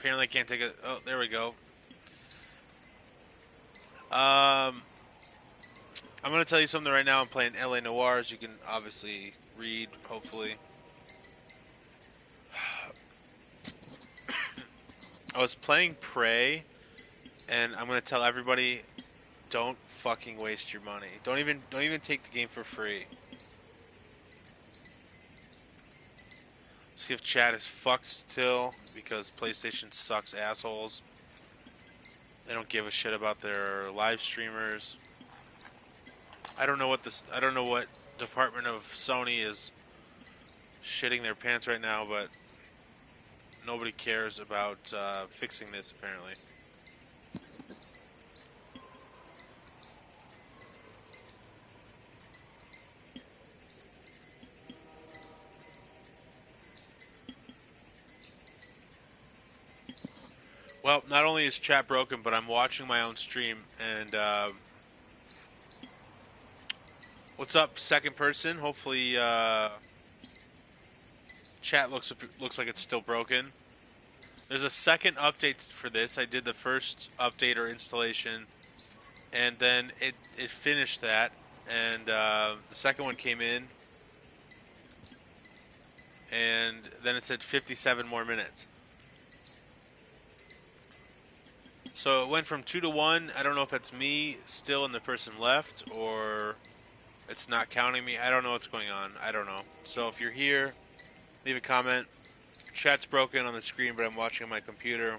Apparently I can't take it. Oh, there we go. Um, I'm gonna tell you something right now. I'm playing LA Noire, as you can obviously read, hopefully. I was playing Prey, and I'm gonna tell everybody, don't fucking waste your money. Don't even take the game for free. See if chat is fucked still, because PlayStation sucks assholes. They don't give a shit about their live streamers. I don't know what department of Sony is shitting their pants right now, but nobody cares about fixing this apparently. Well, not only is chat broken, but I'm watching my own stream. And what's up, second person? Hopefully, chat looks like it's still broken. There's a second update for this. I did the first update or installation, and then it finished that, and the second one came in, and then it said 57 more minutes. So it went from 2 to 1. I don't know if that's me still and the person left, or it's not counting me. I don't know what's going on. I don't know. So if you're here, leave a comment. Chat's broken on the screen, but I'm watching on my computer.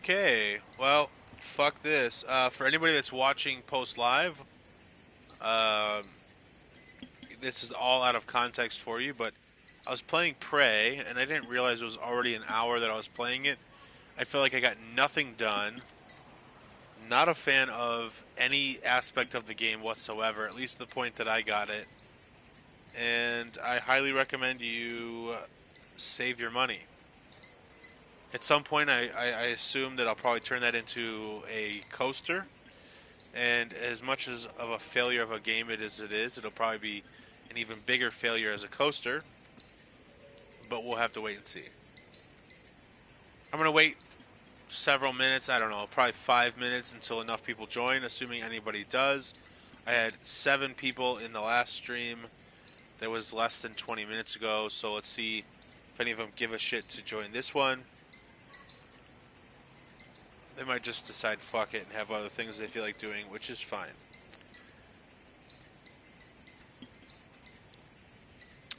Okay, well, fuck this. For anybody that's watching post live, uh, this is all out of context for you, but I was playing Prey, and I didn't realize it was already an hour that I was playing it. I feel like I got nothing done. Not a fan of any aspect of the game whatsoever, at least the point that I got it. And I highly recommend you save your money. At some point, I assume that I'll probably turn that into a coaster. And as much as of a failure of a game it is, it'll probably be an even bigger failure as a coaster. But we'll have to wait and see. I'm going to wait several minutes, I don't know, probably 5 minutes until enough people join, assuming anybody does. I had 7 people in the last stream. That was less than 20 minutes ago, so let's see if any of them give a shit to join this one. They might just decide fuck it and have other things they feel like doing, which is fine.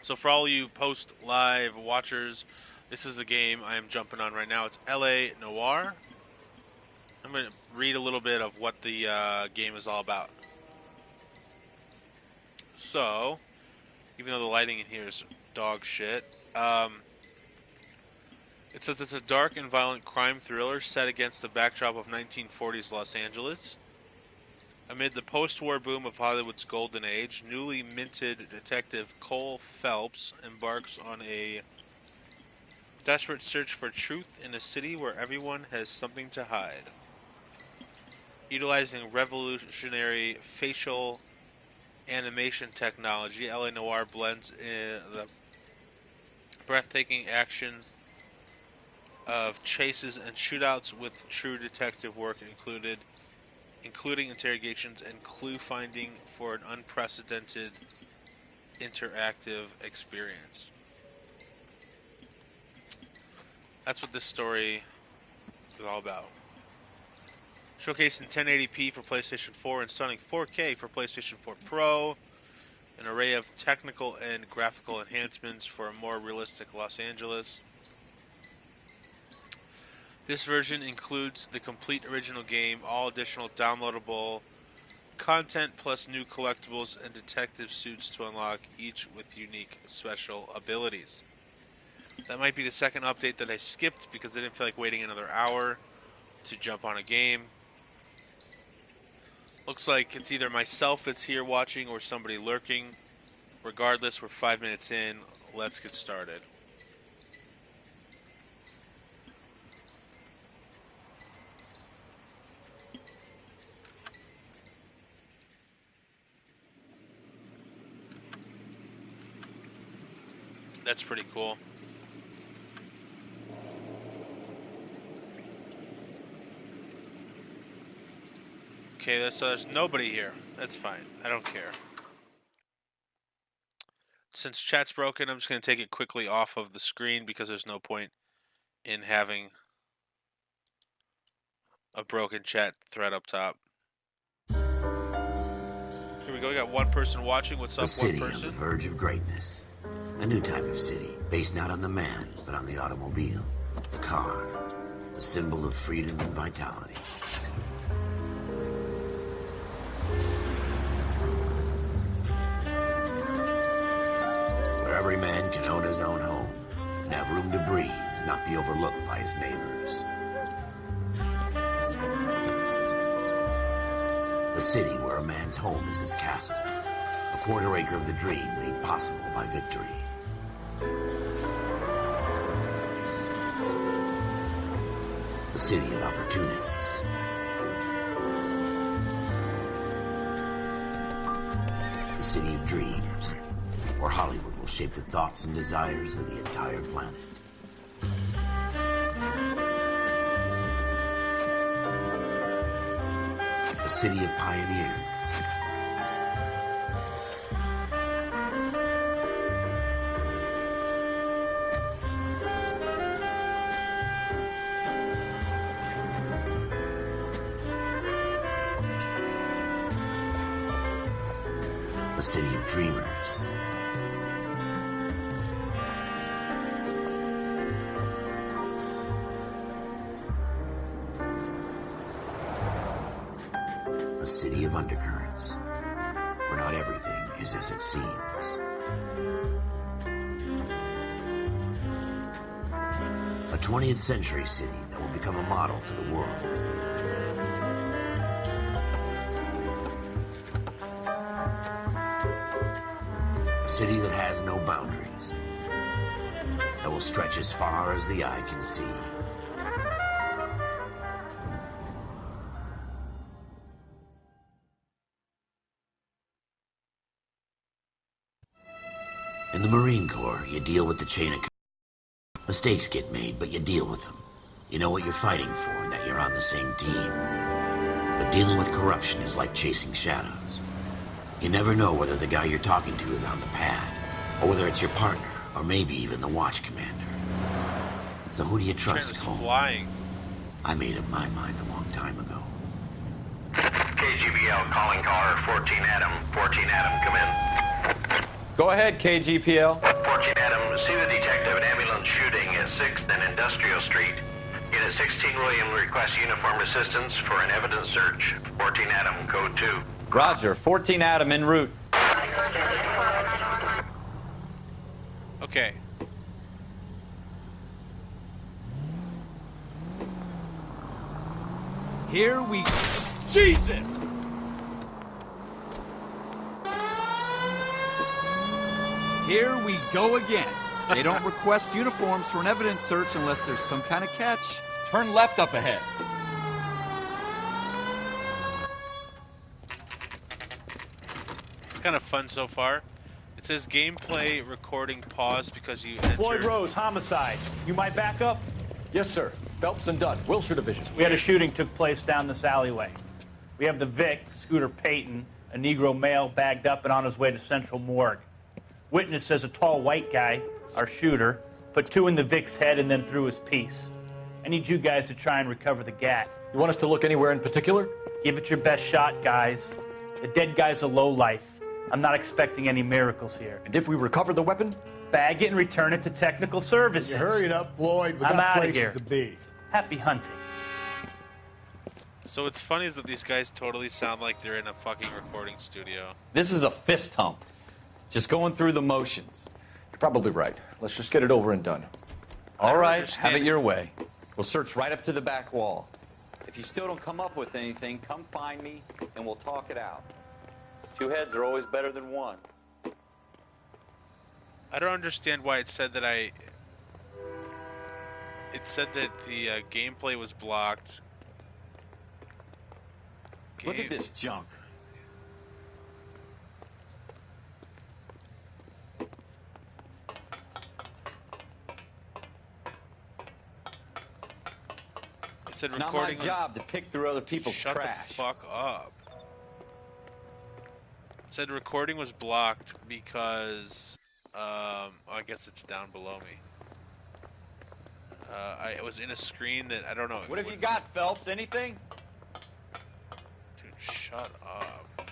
So for all you post live watchers, this is the game I am jumping on right now. It's LA Noire. I'm going to read a little bit of what the game is all about. So, even though the lighting in here is dog shit, it says it's a dark and violent crime thriller set against the backdrop of 1940s Los Angeles. Amid the post-war boom of Hollywood's golden age, newly minted detective Cole Phelps embarks on a desperate search for truth in a city where everyone has something to hide. Utilizing revolutionary facial animation technology, LA Noire blends in the breathtaking action of chases and shootouts with true detective work including interrogations and clue finding for an unprecedented interactive experience. That's what this story is all about. Showcased in 1080p for PlayStation 4 and stunning 4K for PlayStation 4 Pro. An array of technical and graphical enhancements for a more realistic Los Angeles. This version includes the complete original game, all additional downloadable content, plus new collectibles and detective suits to unlock, each with unique special abilities. That might be the second update that I skipped because I didn't feel like waiting another hour to jump on a game. Looks like it's either myself that's here watching or somebody lurking. Regardless, we're 5 minutes in. Let's get started. That's pretty cool. Okay, so there's nobody here. That's fine. I don't care. Since chat's broken, I'm just going to take it quickly off of the screen because there's no point in having a broken chat thread up top. Here we go. We got one person watching. What's up, one person? A city on the verge of greatness. A new type of city, based not on the man, but on the automobile. The car. The symbol of freedom and vitality. Where every man can own his own home and have room to breathe and not be overlooked by his neighbors. A city where a man's home is his castle. A quarter acre of the dream made possible by victory. A city of opportunists. A city of dreams, where Hollywood will shape the thoughts and desires of the entire planet. A city of pioneers. A city of dreamers. A city of undercurrents, where not everything is as it seems. A 20th century city that will become a model for the world. A city that has no boundaries, that will stretch as far as the eye can see. In the Marine Corps, you deal with the chain of command. Mistakes get made, but you deal with them. You know what you're fighting for, and that you're on the same team. But dealing with corruption is like chasing shadows. You never know whether the guy you're talking to is on the pad, or whether it's your partner, or maybe even the watch commander. So who do you trust, Cole? Flying. I made up my mind a long time ago. KGBL calling caller 14 Adam. 14 Adam, come in. Go ahead, KGPL. 14 Adam, see the detective, an ambulance shooting at 6th and Industrial Street. Unit 16 William requests uniformed assistance for an evidence search. 14 Adam, code 2. Roger, 14 Adam en route. Okay. Here we... Jesus! Here we go again. They don't request uniforms for an evidence search unless there's some kind of catch. Turn left up ahead. It's kind of fun so far. It says gameplay recording paused because you entered... Floyd Rose, homicide. You might back up? Yes, sir. Phelps and Dunn, Wilshire Division. We had a shooting took place down this alleyway. We have the Vic, Scooter Payton, a Negro male bagged up and on his way to Central Morgue. Witness says a tall white guy, our shooter, put 2 in the Vic's head and then threw his piece. I need you guys to try and recover the gat. You want us to look anywhere in particular? Give it your best shot, guys. The dead guy's a lowlife. I'm not expecting any miracles here. And if we recover the weapon? Bag it and return it to technical services. You hurry it up, Floyd. We I'm got outta places here. to be. Happy hunting. So what's funny is that these guys totally sound like they're in a fucking recording studio. This is a fist hump. Just going through the motions. You're probably right. Let's just get it over and done. All right, understand. have it your way. We'll search right up to the back wall. If you still don't come up with anything, come find me and we'll talk it out. 2 heads are always better than 1. I don't understand why it said that It said that the gameplay was blocked. Look at this junk. said It's not my recording. job to pick through other people's Shut trash. the fuck up. It said recording was blocked because, I guess it's down below me. I was in a screen that I don't know. What have you got, Phelps? Anything? Dude, shut up.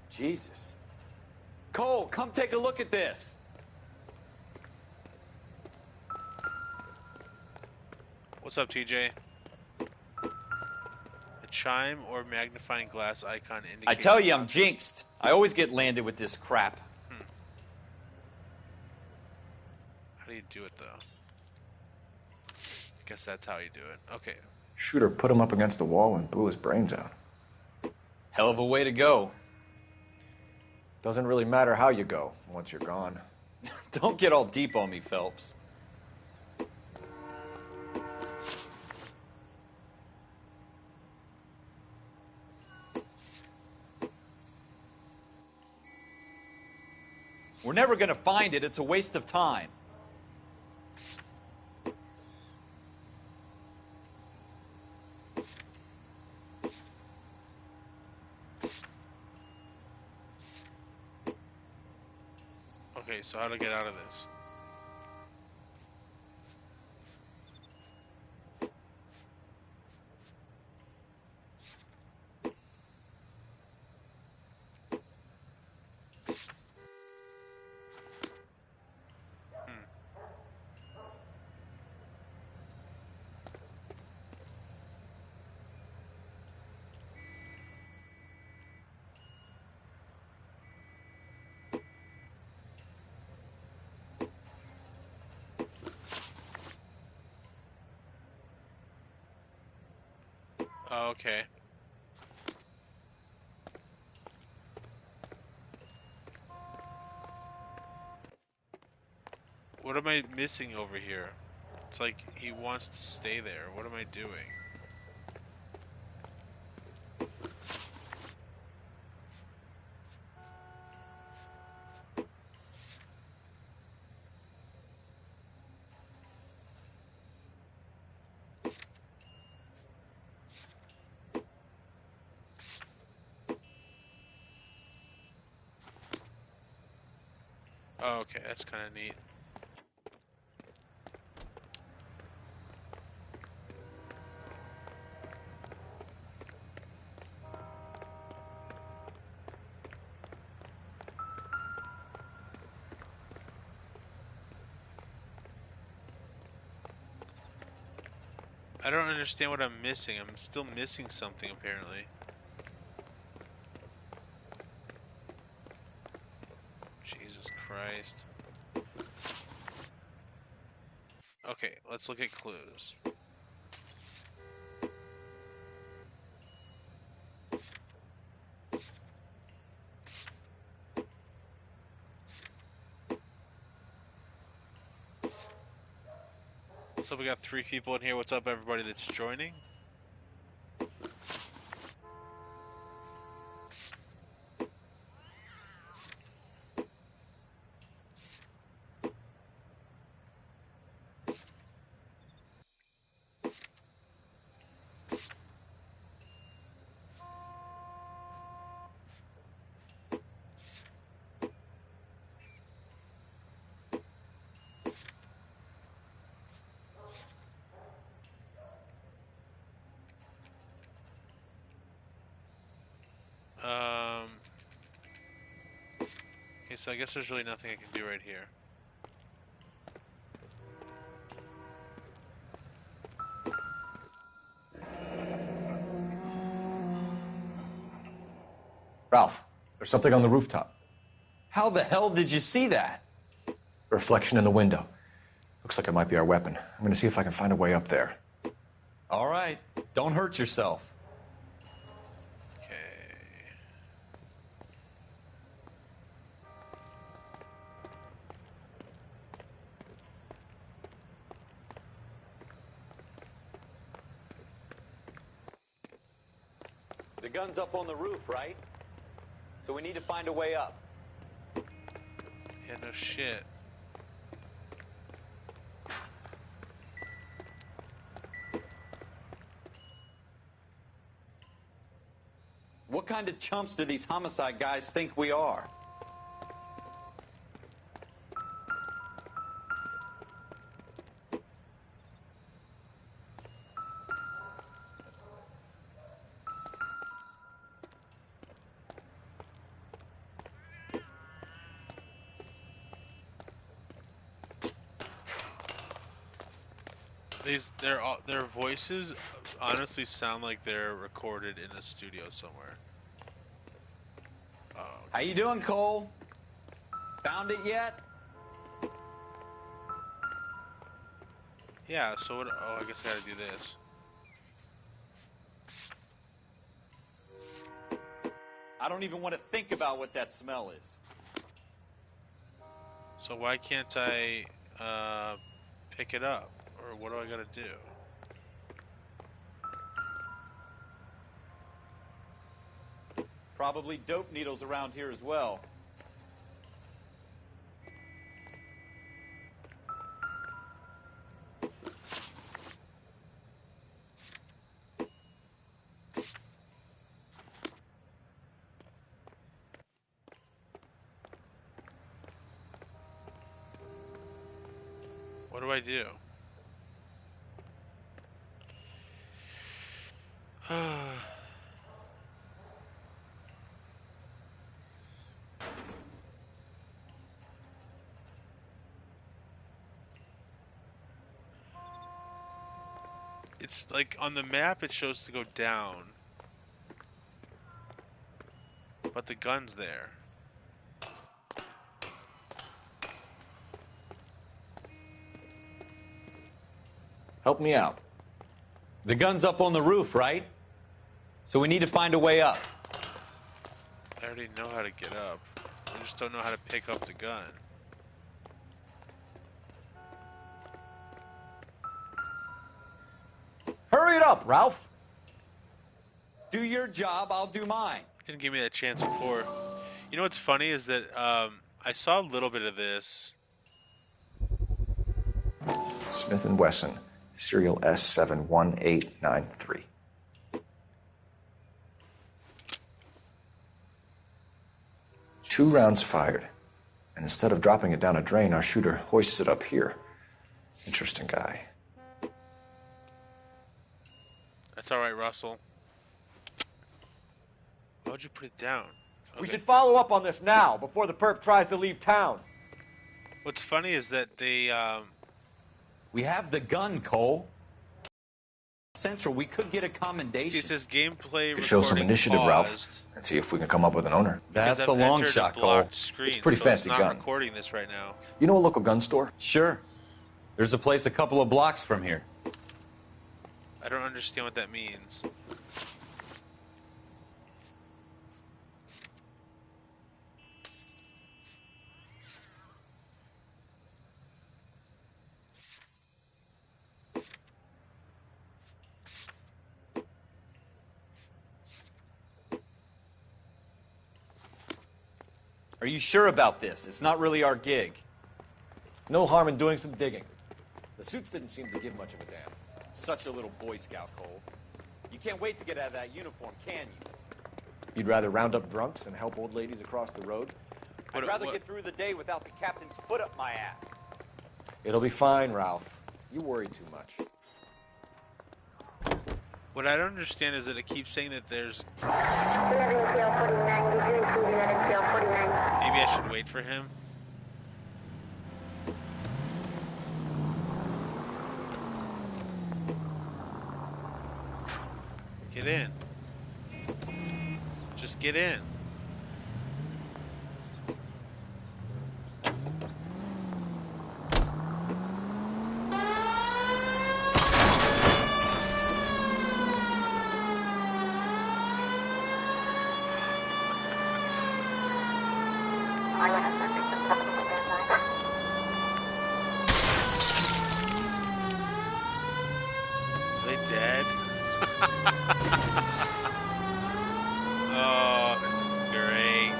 Jesus. Cole, come take a look at this. What's up, TJ? A chime or magnifying glass icon indicates... I tell you, I'm objects. jinxed. I always get landed with this crap. How do you do it, though? I guess that's how you do it. Okay. Shooter put him up against the wall and blew his brains out. Hell of a way to go. Doesn't really matter how you go once you're gone. Don't get all deep on me, Phelps. We're never gonna find it. It's a waste of time. Okay, so how to get out of this? Oh, okay. What am I missing over here? It's like he wants to stay there. What am I doing? Oh, okay, that's kind of neat. I don't understand what I'm missing. I'm still missing something, apparently. Jesus Christ. Okay, let's look at clues. So we got 3 people in here. What's up, everybody that's joining? Okay, so I guess there's really nothing I can do right here. Ralph, there's something on the rooftop. How the hell did you see that? A reflection in the window. Looks like it might be our weapon. I'm gonna see if I can find a way up there. All right, don't hurt yourself. Okay. The gun's up on the roof, right? So we need to find a way up. Yeah, no shit. What kind of chumps do these homicide guys think we are? Their voices honestly sound like they're recorded in a studio somewhere. Oh, How you doing, Cole? Found it yet? yeah. So what? Oh, I guess I gotta do this. I don't even want to think about what that smell is. So why can't I pick it up, or what do I gotta do? Probably dope needles around here as well. What do I do? It's like on the map it shows to go down. But the gun's there. Help me out. The gun's up on the roof, right? So we need to find a way up. I already know how to get up. I just don't know how to pick up the gun. Hurry it up, Ralph. Do your job, I'll do mine. Didn't give me that chance before. You know what's funny is that I saw a little bit of this. Smith & Wesson, serial S71893. Two rounds fired. And instead of dropping it down a drain, our shooter hoists it up here. Interesting guy. That's alright, Russell. Why'd you put it down? We Okay. should follow up on this now, before the perp tries to leave town. What's funny is that they, We have the gun, Cole. Central, we could get a commendation. see, it says gameplay Could show some recording initiative, paused, Ralph, and see if we can come up with an owner. because That's I've a long entered shot, a Cole. blocked screen, It's a pretty so fancy it's not gun. recording this right now. You know a local gun store? Sure. There's a place a couple of blocks from here. I don't understand what that means. Are you sure about this? It's not really our gig. No harm in doing some digging. The suits didn't seem to give much of a damn. Such a little Boy Scout, Cole. You can't wait to get out of that uniform, can you? You'd rather round up drunks and help old ladies across the road? I'd rather get through the day without the captain's foot up my ass. It'll be fine, Ralph. You worry too much. What I don't understand is that it keeps saying that there's... Maybe I should wait for him. Get in. Just get in. Are they dead? Oh, this is great.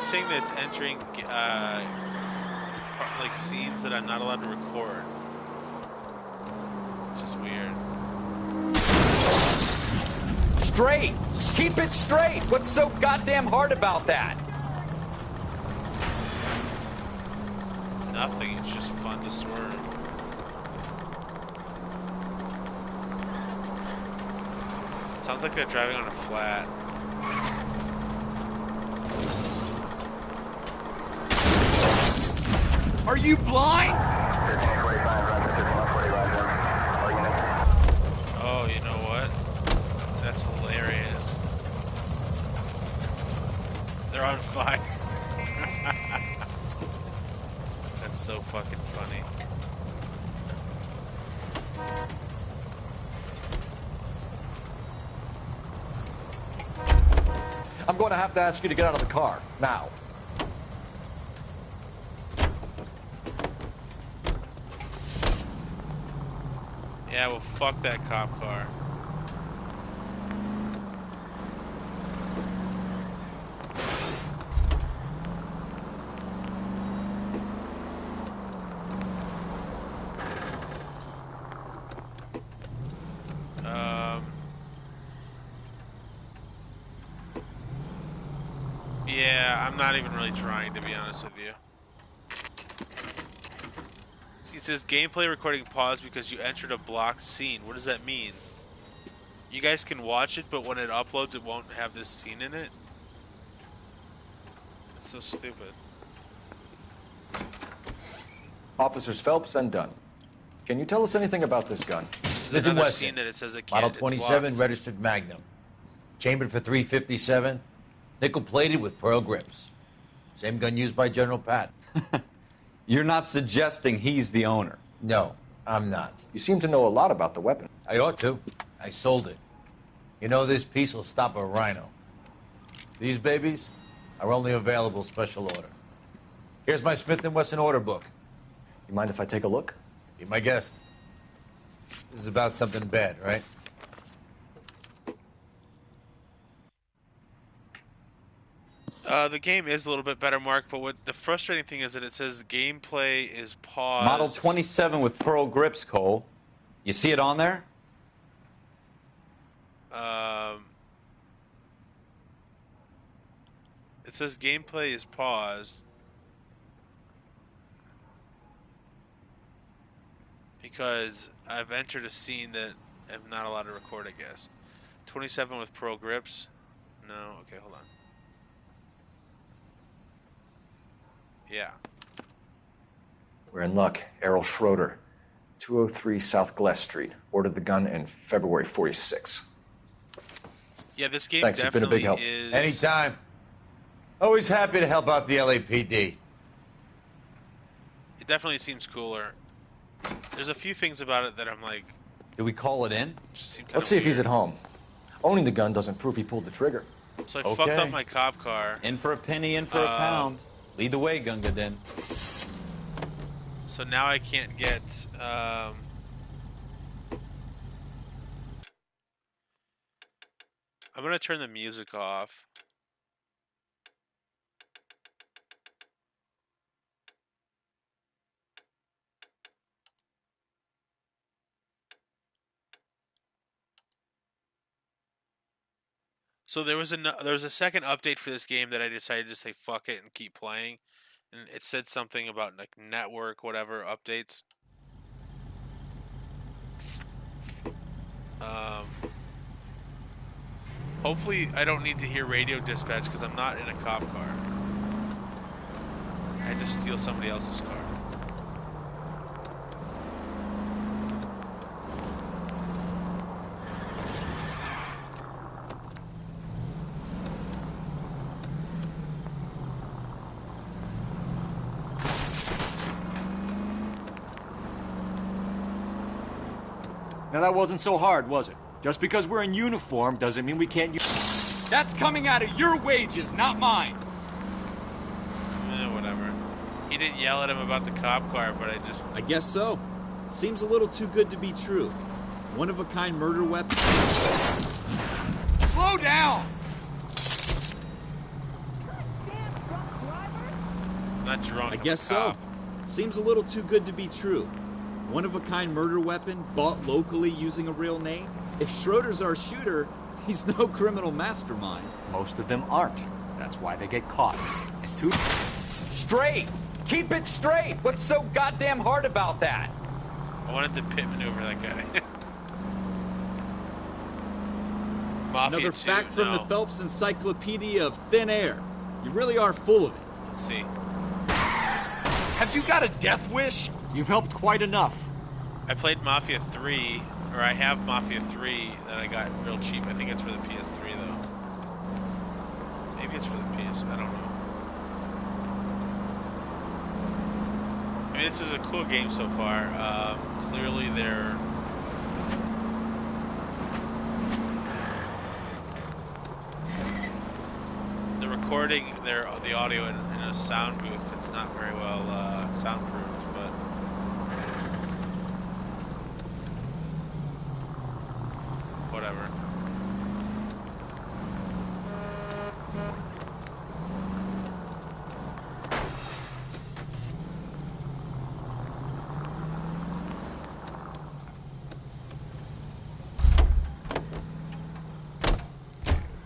keeps saying that it's entering like scenes that I'm not allowed to record, which is weird. Straight! Keep it straight! What's so goddamn hard about that? Nothing, it's just fun to swerve. Sounds like they're driving on a flat. Are you blind? Oh, you know what? That's hilarious. They're on fire. That's so fucking funny. I'm going to have to ask you to get out of the car, now. Yeah, well, fuck that cop car. Yeah, I'm not even really trying, to be honest with you. It says gameplay recording paused because you entered a blocked scene. What does that mean? You guys can watch it, but when it uploads, it won't have this scene in it? It's so stupid. Officers Phelps and Dunn. Can you tell us anything about this gun? This is Smith & another Wesson. scene that it says it can't. Model it's 27, blocked. registered Magnum. Chambered for .357, nickel-plated with pearl grips. Same gun used by General Patton. You're not suggesting he's the owner? No, I'm not. You seem to know a lot about the weapon. I ought to. I sold it. You know, this piece will stop a rhino. These babies are only available special order. Here's my Smith & Wesson order book. You mind if I take a look? Be my guest. This is about something bad, right? The game is a little bit better, Mark, but what the frustrating thing is that it says the gameplay is paused. Model 27 with pearl grips, Cole. You see it on there? It says gameplay is paused because I've entered a scene that I'm not allowed to record, I guess. 27 with pearl grips? No, okay, hold on. Yeah. We're in luck. Errol Schroeder, 203 South Glass Street. Ordered the gun in February '46. Yeah, this game Thanks, it's been a definitely big help. is... Anytime. Always happy to help out the LAPD. It definitely seems cooler. There's a few things about it that I'm like... Do we call it in? Just seem kinda Let's see if he's weird. at home. Owning the gun doesn't prove he pulled the trigger. So I fucked Okay. up my cop car. In for a penny, in for a pound. Lead the way, Gunga Din. So now I can't get... I'm going to turn the music off. So there was a second update for this game that I decided to say fuck it and keep playing, and it said something about like network whatever updates. Hopefully I don't need to hear radio dispatch because I'm not in a cop car. I had to steal somebody else's car. Now that wasn't so hard, was it? Just because we're in uniform doesn't mean we can't use... That's coming out of your wages, not mine. Whatever. He didn't yell at him about the cop car, but I guess so. Seems a little too good to be true. One-of-a-kind murder weapon. Slow down! not drunk. I I'm a guess so. cop. Seems a little too good to be true. One-of-a-kind murder weapon bought locally using a real name? If Schroeder's our shooter, he's no criminal mastermind. Most of them aren't. That's why they get caught. And two... Straight! Keep it straight! What's so goddamn hard about that? I wanted to pit maneuver that guy. Mafia Another 2, fact from no. the Phelps Encyclopedia of Thin Air. You really are full of it. Let's see. Have you got a death wish? You've helped quite enough. I played Mafia 3, or I have Mafia 3 that I got real cheap. I think it's for the PS3 though. Maybe it's for the PS. I don't know. I mean, this is a cool game so far. Clearly, they're recording the audio in a sound booth. It's not very well soundproofed, but whatever.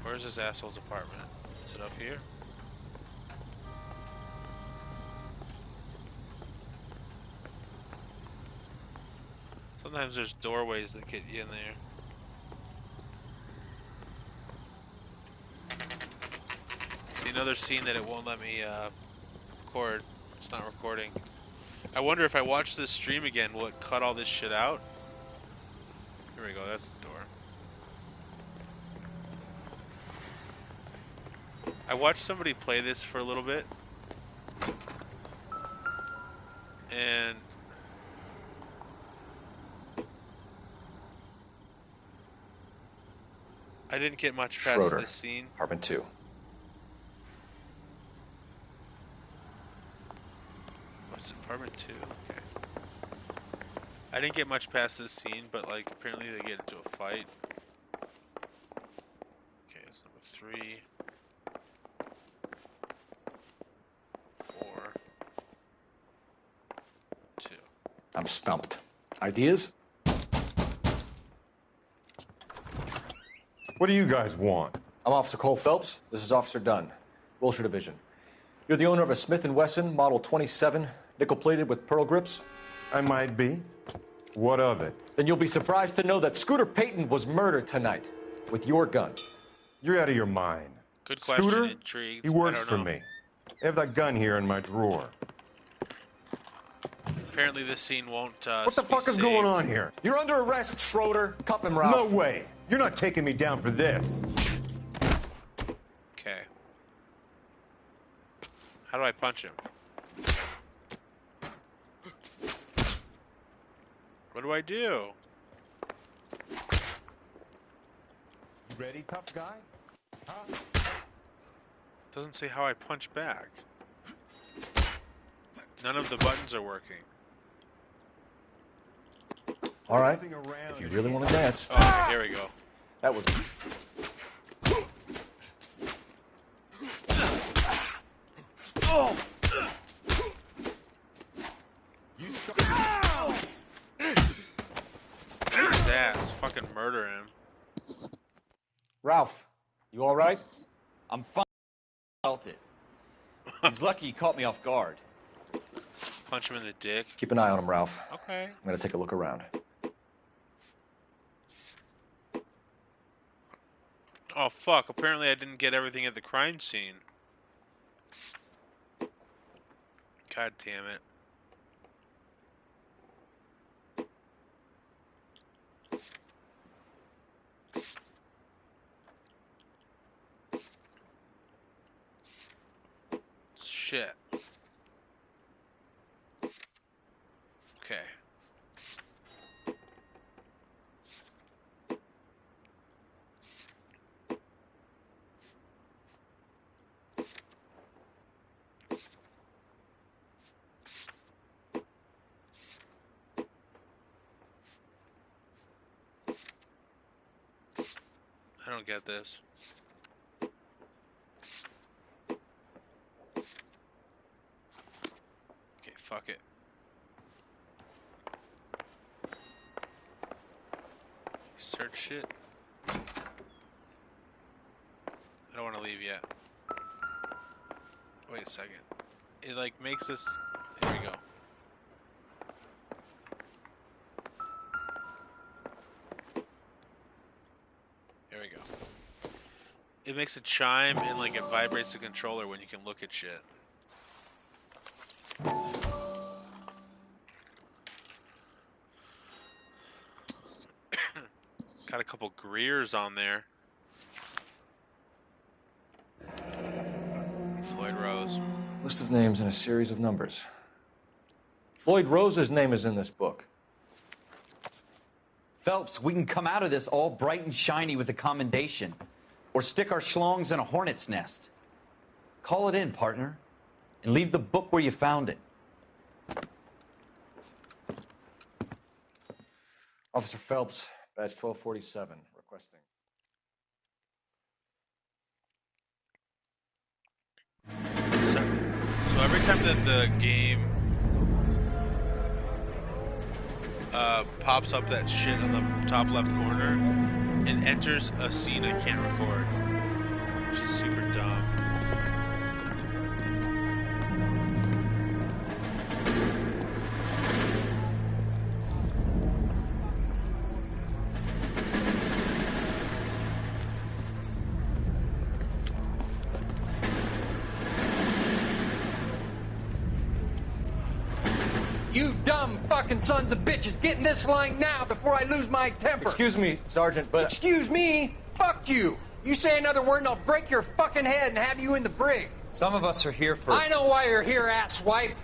Where's this asshole's apartment? Is it up here? Sometimes there's doorways that get you in there. See, another scene that it won't let me record. It's not recording. I wonder if I watch this stream again, will it cut all this shit out? Here we go, that's the door. I watched somebody play this for a little bit, and I didn't get much past Schroeder, this scene. apartment 2. What's apartment 2? Okay. I didn't get much past this scene, but like apparently they get into a fight. Okay, it's number 3. 4. 2. I'm stumped. Ideas? What do you guys want? I'm Officer Cole Phelps. This is Officer Dunn, Wilshire Division. You're the owner of a Smith & Wesson Model 27, nickel-plated with pearl grips? I might be. What of it? Then you'll be surprised to know that Scooter Payton was murdered tonight with your gun. You're out of your mind. Good question, Scooter? intrigued. He I works don't for know. me. I have that gun here in my drawer. Apparently this scene won't What the be fuck is saved. going on here? You're under arrest, Schroeder. Cuff him, Ralph. No way. You're not taking me down for this. Okay. How do I punch him? What do I do? You ready, tough guy? Huh? Doesn't say how I punch back. None of the buttons are working. All right. Nothing around If you really want to dance. Oh, okay, here we go. That was... His ass. Fucking murder him. Ralph, you all right? I'm fine. Felt it. He's lucky he caught me off guard. Punch him in the dick. Keep an eye on him, Ralph. Okay. I'm gonna take a look around. Oh, fuck. Apparently I didn't get everything at the crime scene. God damn it. Shit. Okay. I don't get this. Fuck it. Search shit. I don't want to leave yet. Wait a second. It like makes us. Here we go. Here we go. It makes a chime and like it vibrates the controller when you can look at shit. Got a couple Greers on there. Floyd Rose. List of names and a series of numbers. Floyd Rose's name is in this book. Phelps, we can come out of this all bright and shiny with a commendation. Or stick our schlongs in a hornet's nest. Call it in, partner. And leave the book where you found it. Officer Phelps, badge 1247, requesting. So every time that the game pops up that shit on the top left corner, it enters a scene I can't record, which is super dumb. You dumb fucking sons of bitches, get in this line now before I lose my temper. Excuse me, Sergeant, but... Excuse me? Fuck you. You say another word and I'll break your fucking head and have you in the brig. Some of us are here for... I know why you're here, asswipe.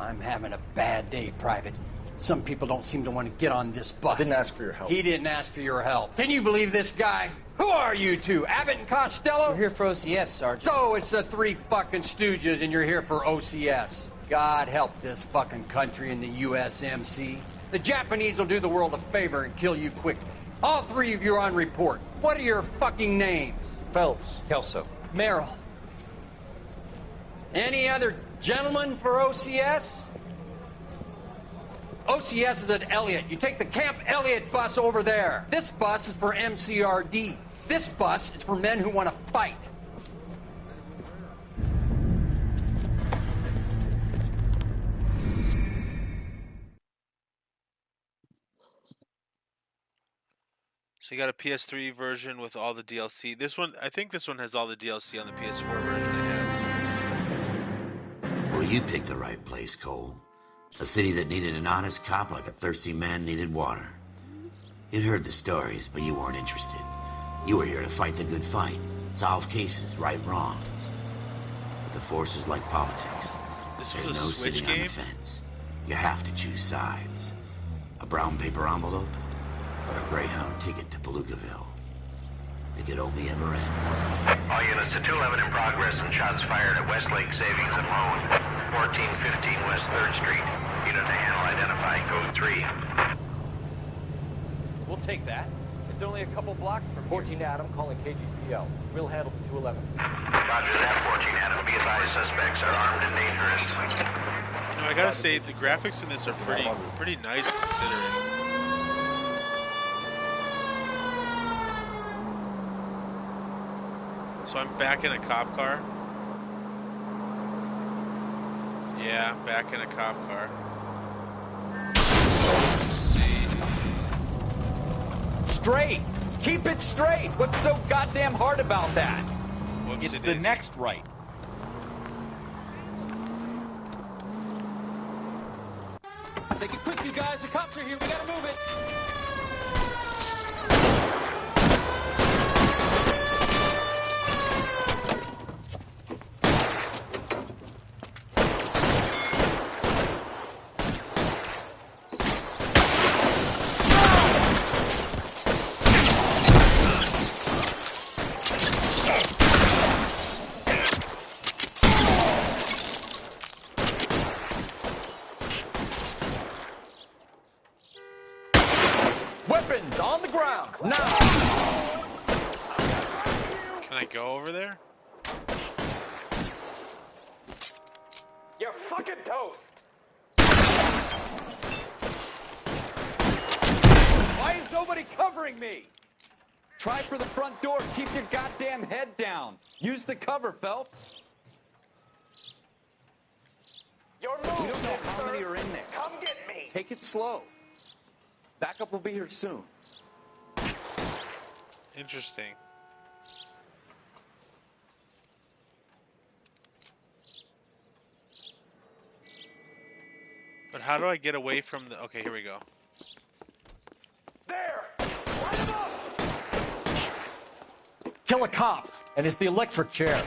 I'm having a bad day, Private. Some people don't seem to want to get on this bus. I didn't ask for your help. He didn't ask for your help. Can you believe this guy? Who are you two? Abbott and Costello? We're here for OCS, Sergeant. So it's the three fucking stooges and you're here for OCS. God help this fucking country and the USMC. The Japanese will do the world a favor and kill you quickly. All three of you are on report. What are your fucking names? Phelps. Kelso. Merrill. Any other gentlemen for OCS? OCS is at Elliott. You take the Camp Elliott bus over there. This bus is for MCRD. This bus is for men who want to fight. So you got a PS3 version with all the DLC. This one, I think this one has all the DLC on the PS4 version I have. Well, you picked the right place, Cole. A city that needed an honest cop like a thirsty man needed water. You'd heard the stories, but you weren't interested. You were here to fight the good fight, solve cases, right wrongs. But the force is like politics. This There's was a no Switch sitting on game? the fence. You have to choose sides. A brown paper envelope or a Greyhound ticket to Palookaville. It could only ever end one way. All units to 211 in progress and shots fired at Westlake Savings and Loan, 1415 West 3rd Street. Unit to handle identify code 3. We'll take that. It's only a couple blocks from 14 Adam calling KGPL. We'll handle the 211. Roger that, 14 Adam. Be advised, suspects are armed and dangerous. You know, I gotta say, the graphics in this are pretty nice considering. So I'm back in a cop car. Yeah, back in a cop car. Straight! Keep it straight! What's so goddamn hard about that? It's the Whoopsie-daisy. next right. Make it quick, you guys. The cops are here. We gotta move it. Weapons on the ground! Now! Can I go over there? You're fucking toast. Why is nobody covering me? Try for the front door. Keep your goddamn head down. Use the cover, Phelps. We don't know how many are in there. Come get me. Take it slow. Backup will be here soon. Interesting. But how do I get away from the... Okay, here we go. There. Light him up. Kill a cop, and it's the electric chair.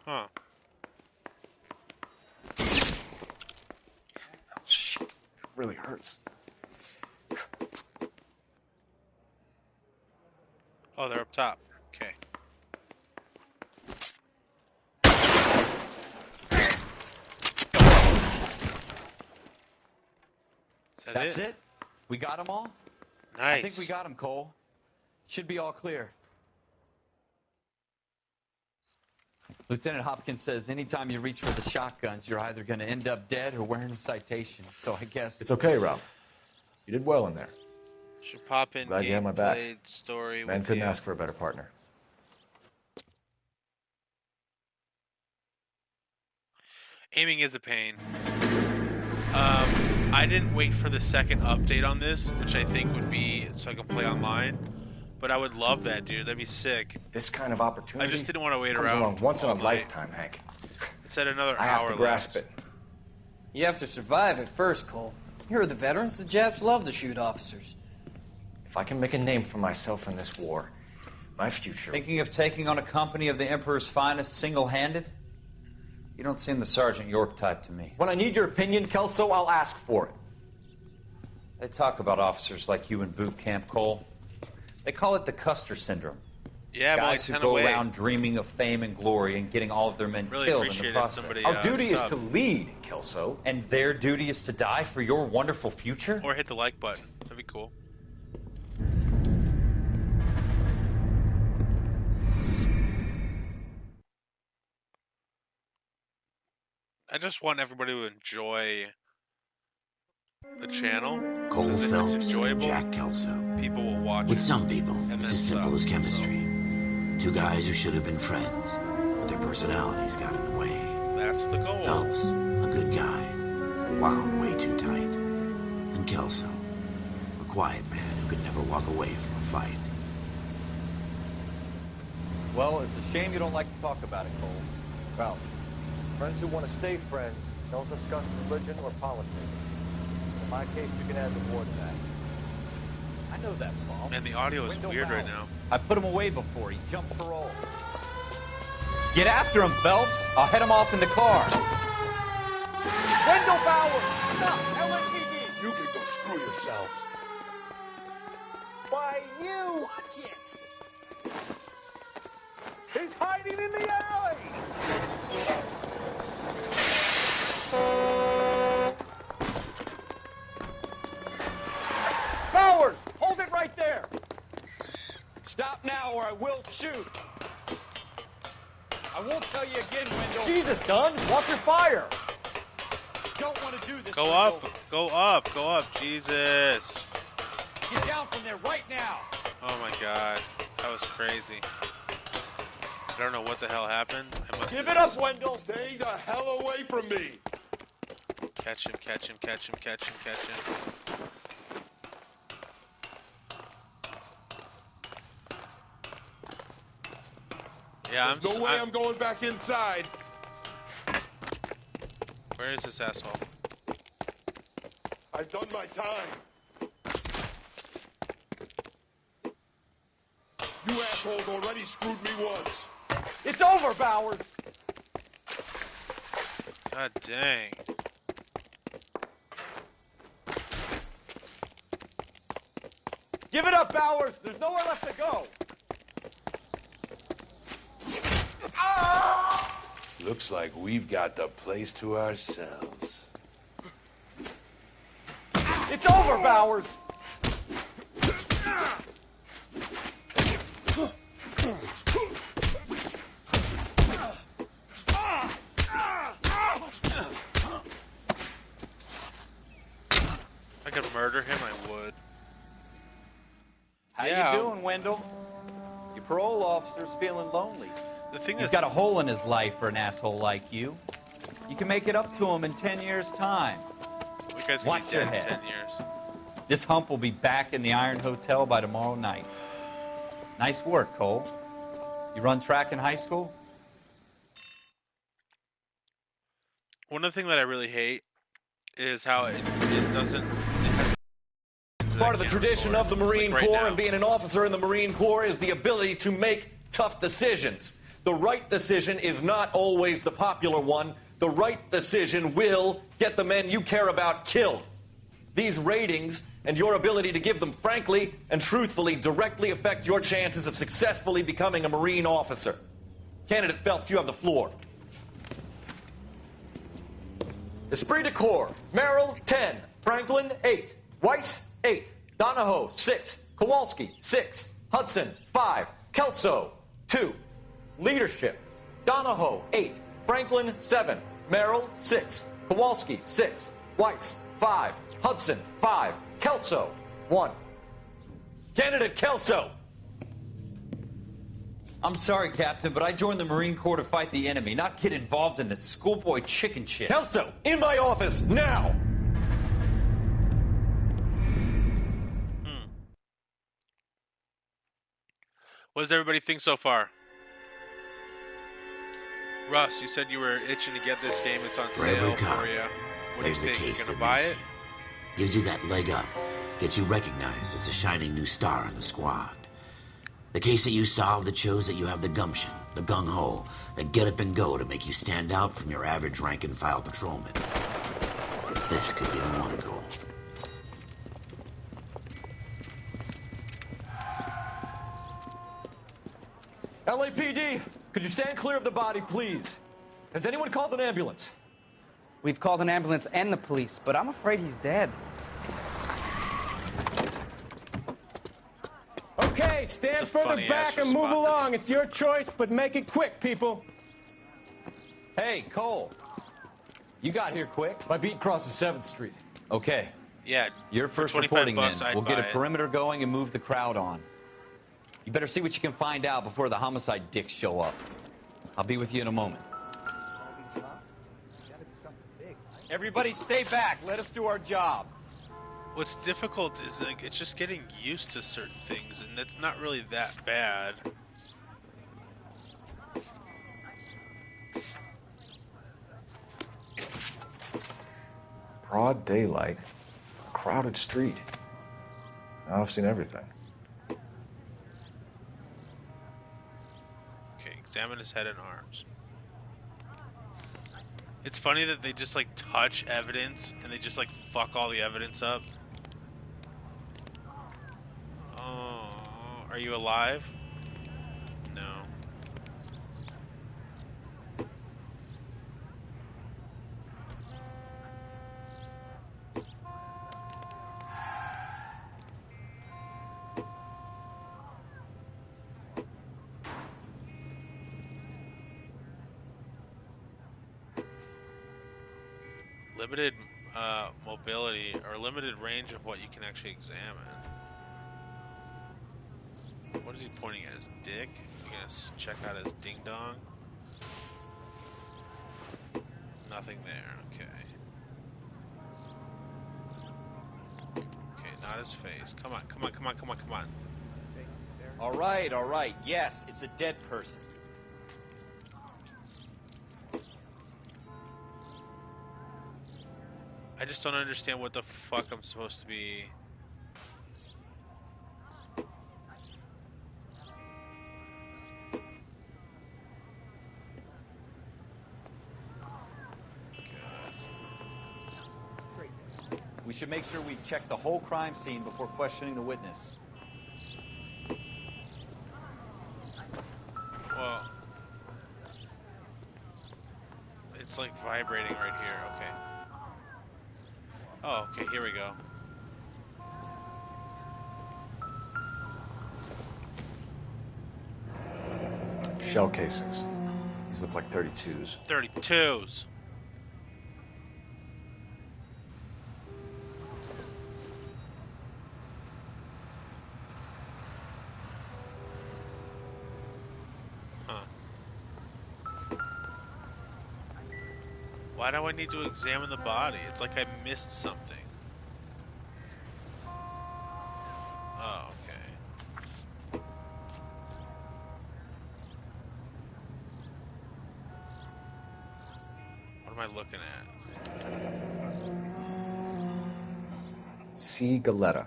Huh. Shit. Really hurts. Oh, they're up top. Okay. That's it? We got them all? Nice. I think we got them, Cole. Should be all clear. Lieutenant Hopkins says anytime you reach for the shotguns, you're either going to end up dead or wearing a citation. So I guess... It's okay, Ralph. You did well in there. Should pop in Glad you had my back. gameplay story Man with couldn't you. ask for a better partner. Aiming is a pain. I didn't wait for the second update on this, which I think would be so I can play online. But I would love that, dude. That'd be sick. This kind of opportunity I just didn't want to wait comes around along once in a all night. lifetime, Hank. It said another I hour have to left. grasp it. You have to survive it first, Cole. Here are the veterans. The Japs love to shoot officers. If I can make a name for myself in this war, my future... Thinking of taking on a company of the Emperor's finest single-handed? You don't seem the Sergeant York type to me. When I need your opinion, Kelso, I'll ask for it. They talk about officers like you in boot camp, Cole. They call it the Custer syndrome. Yeah, Guys but who like, go away. around dreaming of fame and glory and getting all of their men Really killed in the appreciate it if process. somebody, Our duty is sub. to lead, Kelso. And their duty is to die for your wonderful future? Or hit the like button. That'd be cool. I just want everybody to enjoy the channel. Cole If Phelps, it's enjoyable, Jack Kelso. people will watch With it. some people, And it's then as simple stop. as chemistry. Two guys who should have been friends, but their personalities got in the way. That's the goal. Phelps, a good guy, wound way too tight. And Kelso, a quiet man who could never walk away from a fight. Well, it's a shame you don't like to talk about it, Cole. Ralph, friends who want to stay friends don't discuss religion or politics. In my case, you can add the war to that. I know that, Paul. And the audio is Window weird power. right now. I put him away before. He jumped parole. Get after him, Phelps. I'll head him off in the car. Wendell Bauer! Stop! LAPD! You can go screw yourselves. Why, you! Watch it! He's hiding in the alley! Bowers! Hold it right there! Stop now or I will shoot! I won't tell you again, Wendell. Jesus, Dunn! Watch your fire! Don't want to do this. Go up, go up, go up. Jesus. Get down from there right now. Oh my god. That was crazy. I don't know what the hell happened. I must Give have it up, just- Wendell! Stay the hell away from me. Catch him, catch him, catch him, catch him, catch him. Yeah, There's no way I'm going back inside. Where is this asshole? I've done my time. You assholes already screwed me once. It's over, Bowers! God dang. Give it up, Bowers! There's nowhere left to go! Looks like we've got the place to ourselves. It's over, Bowers! If I could murder him, I would. How you doing, Wendell? Your parole officer's feeling lonely. The thing He's got a hole in his life for an asshole like you. You can make it up to him in 10 years' time. You guys can Watch be your dead in head. 10 years. This hump will be back in the Iron Hotel by tomorrow night. Nice work, Cole. You run track in high school? One of the things that I really hate is how it doesn't. Part of the tradition of the Marine Like right Corps now. and being an officer in the Marine Corps is the ability to make tough decisions. The right decision is not always the popular one. The right decision will get the men you care about killed. These ratings and your ability to give them frankly and truthfully directly affect your chances of successfully becoming a Marine officer. Candidate Phelps, you have the floor. Esprit de Corps, Merrill, 10. Franklin, 8. Weiss, 8. Donahoe, 6. Kowalski, 6. Hudson, 5. Kelso, 2. Leadership, Donahoe, 8. Franklin, 7. Merrill, 6. Kowalski, 6. Weiss, 5. Hudson, 5. Kelso, 1. Candidate Kelso! I'm sorry, Captain, but I joined the Marine Corps to fight the enemy, not get involved in this schoolboy chicken shit. Kelso, in my office, now! What does everybody think so far? Russ, you said you were itching to get this game. It's on For every sale cop, for you. What do you there's the think? case You're gonna that buy makes it? you. Gives you that leg up. Gets you recognized as the shining new star in the squad. The case that you solve that shows that you have the gumption, the gung-ho, the get up and go to make you stand out from your average rank-and-file patrolman. This could be the one, Cole. LAPD, could you stand clear of the body, please? Has anyone called an ambulance? We've called an ambulance and the police, but I'm afraid he's dead. Okay, stand further funny back ass and move response. along. It's your choice, but make it quick, people. Hey, Cole. You got here quick. My beat crosses 7th Street. Okay. Yeah. You're for first 25 reporting bucks, then. I'd We'll get a buy it. perimeter going and move the crowd on. You better see what you can find out before the homicide dicks show up. I'll be with you in a moment. Everybody stay back. Let us do our job. What's difficult is like it's just getting used to certain things, and it's not really that bad. Broad daylight, a crowded street. Now I've seen everything. Okay, examine his head and arms. It's funny that they just like touch evidence and they just like fuck all the evidence up. Oh, are you alive? No. Limited mobility or limited range of what you can actually examine. What is he pointing at? His dick? You gonna check out his ding dong? Nothing there. Okay. Okay, not his face. Come on, come on, come on, come on, come on. All right. Yes, it's a dead person. I just don't understand what the fuck I'm supposed to be. We should make sure we check the whole crime scene before questioning the witness. Well, it's like vibrating right here. Okay. Oh, okay, here we go. shell casings. These look like 32s. 32s. Why do I need to examine the body? It's like I missed something. Oh, okay. What am I looking at? C. Galetta.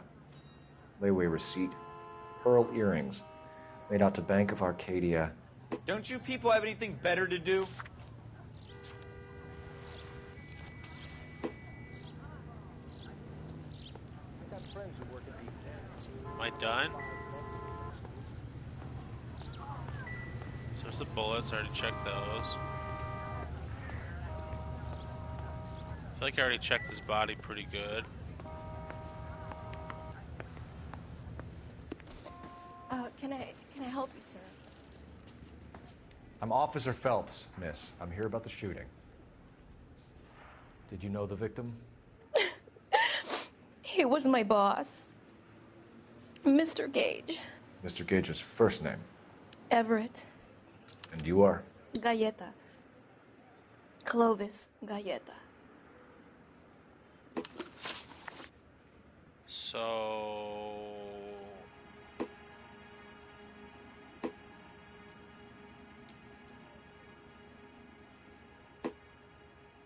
Layaway receipt. Pearl earrings. Made out to Bank of Arcadia. Don't you people have anything better to do? Am I done? So there's the bullets. I already checked those. I feel like I already checked his body pretty good. Can I help you, sir? I'm Officer Phelps, miss. I'm here about the shooting. Did you know the victim? He was my boss, Mr. Gage. Mr. Gage's first name. Everett. And you are? Galleta. Clovis Galleta. So...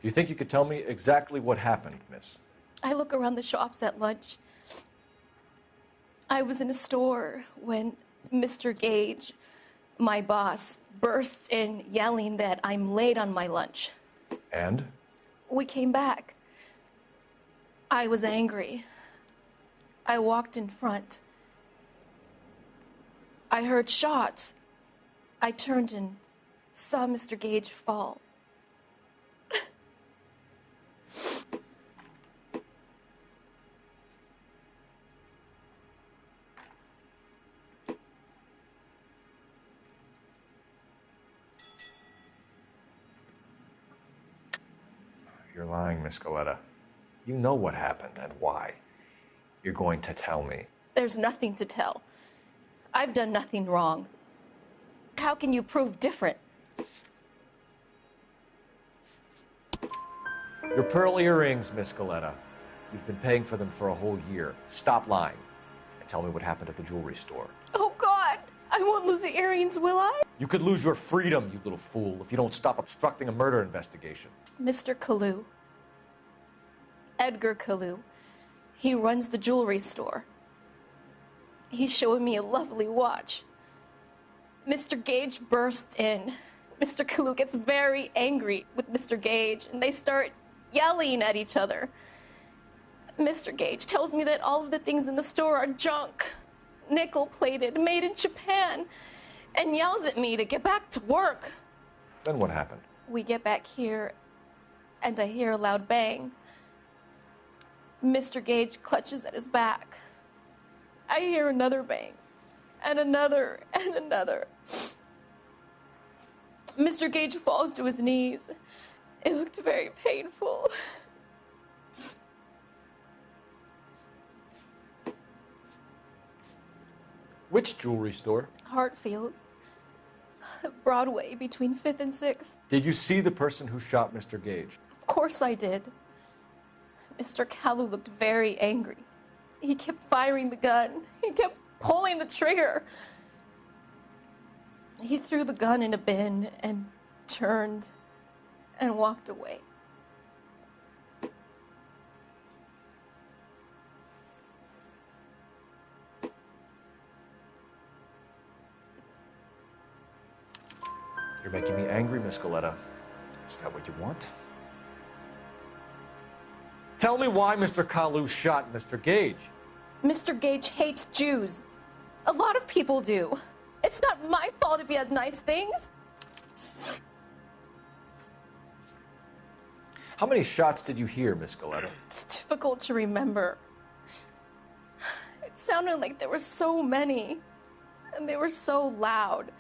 Do you think you could tell me exactly what happened, miss? I look around the shops at lunch. I was in a store when Mr. Gage, my boss, bursts in yelling that I'm late on my lunch. And? We came back. I was angry. I walked in front. I heard shots. I turned and saw Mr. Gage fall. You're lying, Miss Galetta. You know what happened and why. You're going to tell me. There's nothing to tell. I've done nothing wrong. How can you prove different? Your pearl earrings, Miss Galetta. You've been paying for them for a whole year. Stop lying and tell me what happened at the jewelry store. Oh, God! I won't lose the earrings, will I? You could lose your freedom, you little fool, if you don't stop obstructing a murder investigation. Mr. Kalu. Edgar Kalu. He runs the jewelry store. He's showing me a lovely watch. Mr. Gage bursts in. Mr. Kalu gets very angry with Mr. Gage, and they start yelling at each other. Mr. Gage tells me that all of the things in the store are junk, nickel-plated, made in Japan, and yells at me to get back to work. Then what happened? We get back here, and I hear a loud bang. Mr. Gage clutches at his back. I hear another bang, and another, and another. Mr. Gage falls to his knees. It looked very painful. Which jewelry store? Hartfield's. Broadway, between 5th and 6th. Did you see the person who shot Mr. Gage? Of course I did. Mr. Kalu looked very angry. He kept firing the gun. He kept pulling the trigger. He threw the gun in a bin and turned and walked away. You're making me angry, Miss Galetta. Is that what you want? Tell me why Mr. Kalu shot Mr. Gage. Mr. Gage hates Jews. A lot of people do. It's not my fault if he has nice things. How many shots did you hear, Miss Galetta? It's difficult to remember. It sounded like there were so many, and they were so loud.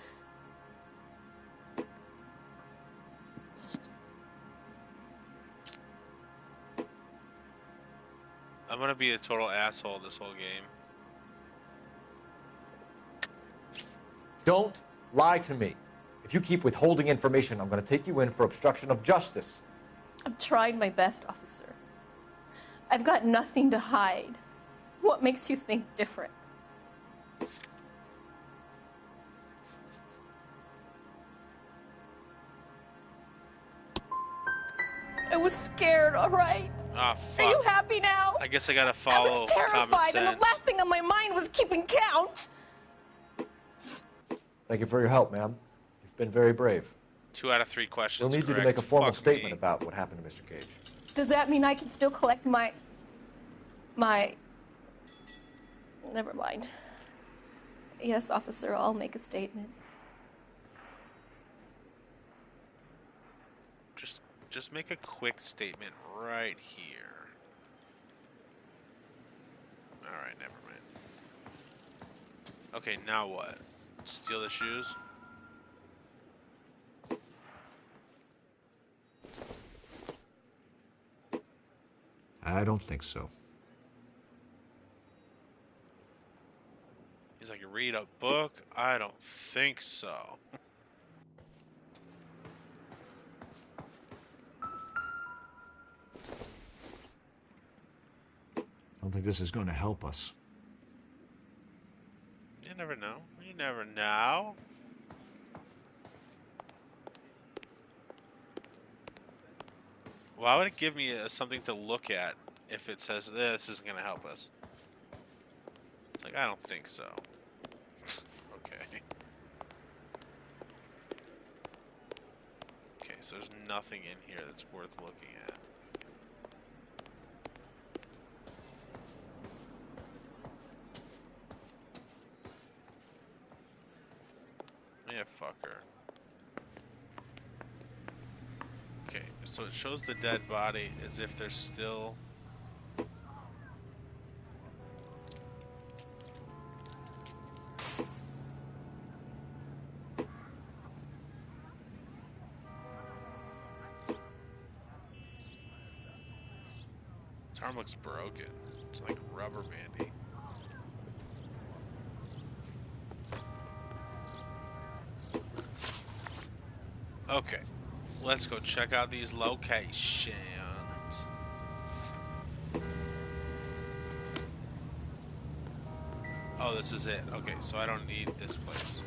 I'm gonna be a total asshole this whole game. Don't lie to me. If you keep withholding information, I'm going to take you in for obstruction of justice. I'm trying my best, officer. I've got nothing to hide. What makes you think different? I was scared, all right? Ah, fuck. Are you happy now? I guess I gotta I follow was terrified, common and the sense. last thing on my mind was keeping count. Thank you for your help, ma'am. You've been very brave. 2 out of 3 questions. We'll need you to correct. make a formal Fuck statement me. about what happened to Mr. Cage. Does that mean I can still collect my... Never mind. Yes, officer, I'll make a statement. Just make a quick statement right here. All right, never mind. Okay, now what? Steal the shoes? I don't think so. He's like, read a book? I don't think so. I don't think this is going to help us. You never know. You never know. Why would it give me something to look at if it says this isn't going to help us? It's like, I don't think so. Okay. Okay, so there's nothing in here that's worth looking at. Yeah, fucker. Okay, so it shows the dead body as if there's still... His arm looks broken. It's like rubber bandy. Okay, let's go check out these locations. Oh, this is it. Okay, so I don't need this place.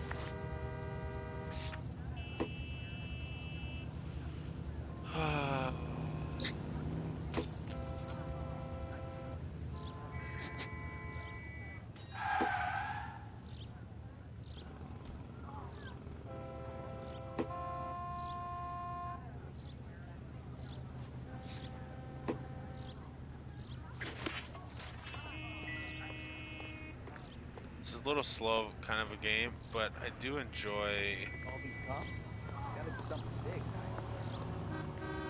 This is a little slow kind of a game, but I do enjoy... All these cops? It's gotta be something big.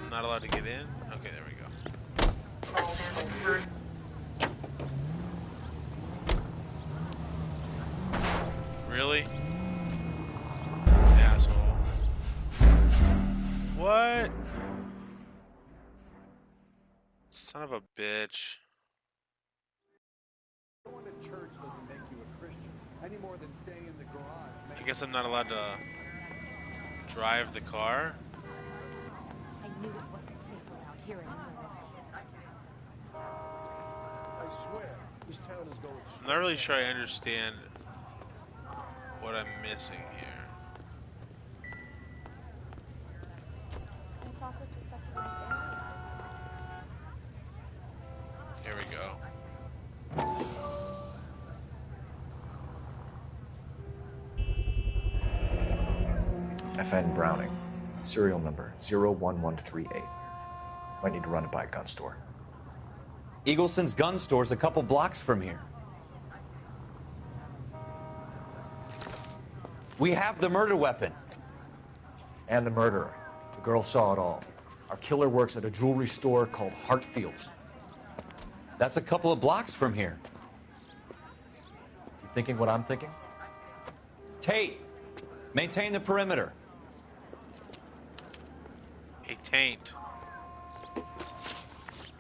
I'm not allowed to get in? Okay, there we go. Really? Asshole. What? Son of a bitch. Going to church doesn't make you a Christian any more than staying in the garage. I guess I'm not allowed to drive the car. I knew it wasn't safe around here anymore. I swear, this town is going straight. I'm not really sure I understand what I'm missing here. I thought this was such a nice area. Here we go. FN Browning, serial number 01138. Might need to run it by a gun store. Eagleson's gun store's a couple blocks from here. We have the murder weapon. And the murderer. The girl saw it all. Our killer works at a jewelry store called Hartfield's. That's a couple of blocks from here. You thinking what I'm thinking? Tate, maintain the perimeter. A taint.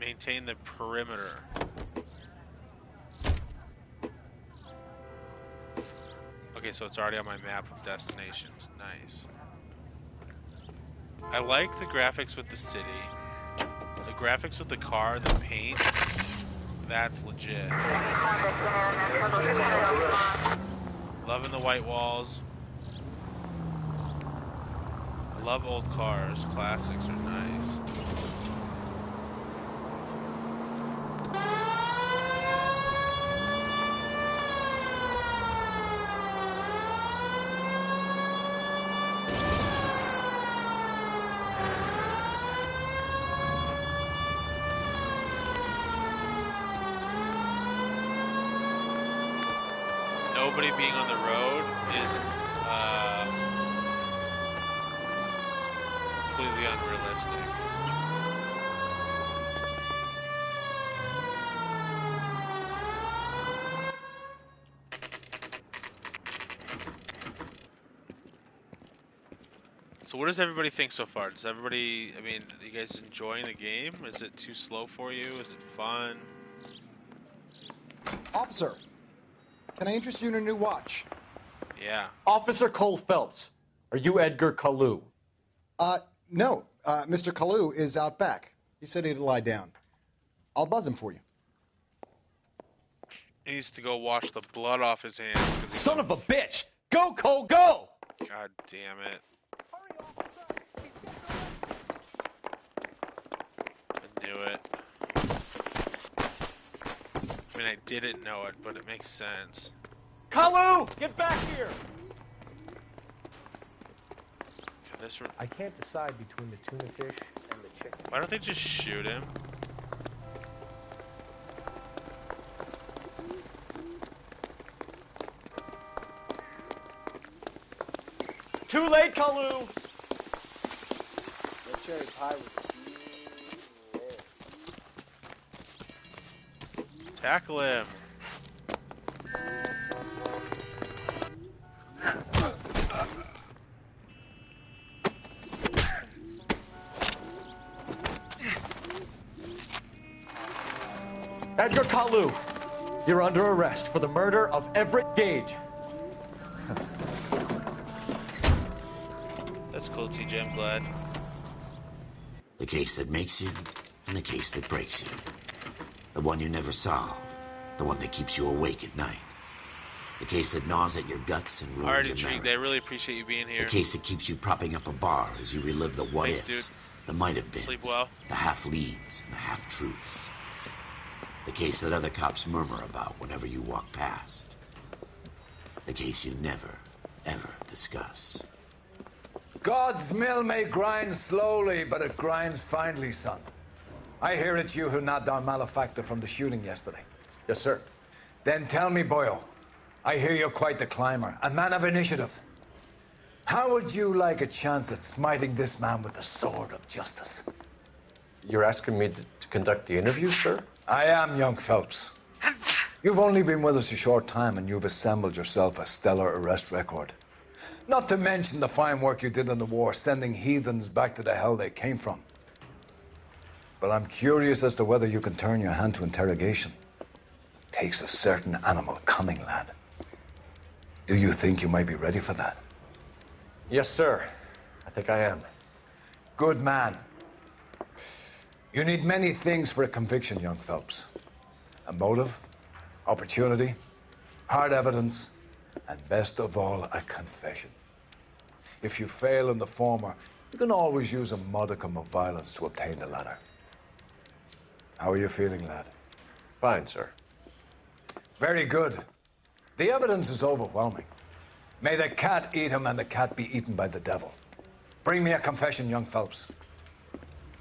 Maintain the perimeter. Okay, so it's already on my map of destinations. Nice. I like the graphics with the city. The graphics with the car, the paint, that's legit. Loving the white walls. I love old cars. Classics are nice. Nobody being on the road is completely unrealistic. So what does everybody think so far? Does everybody, I mean, are you guys enjoying the game? Is it too slow for you? Is it fun? Officer, can I interest you in a new watch? Yeah. Officer Cole Phelps, are you Edgar Kalu? No. Mr. Kalu is out back. He said he'd lie down. I'll buzz him for you. He needs to go wash the blood off his hands. Son of a bitch! Go, Cole, go! God damn it. I knew it. I mean, I didn't know it, but it makes sense. Kalu, get back here! I can't decide between the tuna fish and the chicken. Why don't they just shoot him? Too late, Kalu! That cherry pie was Tackle him. Edgar Kalu, you're under arrest for the murder of Everett Gage. That's cool, TJ. I'm glad. The case that makes you, and the case that breaks you. The one you never solve. The one that keeps you awake at night. The case that gnaws at your guts and ruins Alright, your Intrigued. marriage. I really appreciate you being here. The case that keeps you propping up a bar as you relive the what-ifs, Thanks, the might-have-beens, Sleep well. the half-leads, and the half-truths. The case that other cops murmur about whenever you walk past. The case you never, ever discuss. God's mill may grind slowly, but it grinds finely, son. I hear it's you who nabbed our malefactor from the shooting yesterday. Yes, sir. Then tell me, Boyle, I hear you're quite the climber, a man of initiative. How would you like a chance at smiting this man with the sword of justice? You're asking me to conduct the interview, sir? I am, young Phelps. You've only been with us a short time, and you've assembled yourself a stellar arrest record. Not to mention the fine work you did in the war, sending heathens back to the hell they came from. But I'm curious as to whether you can turn your hand to interrogation. Takes a certain animal cunning, lad. Do you think you might be ready for that? Yes, sir. I think I am. Good man. You need many things for a conviction, young Phelps. A motive, opportunity, hard evidence, and best of all, a confession. If you fail in the former, you can always use a modicum of violence to obtain the latter. How are you feeling, lad? Fine, sir. Very good. The evidence is overwhelming. May the cat eat him and the cat be eaten by the devil. Bring me a confession, young Phelps.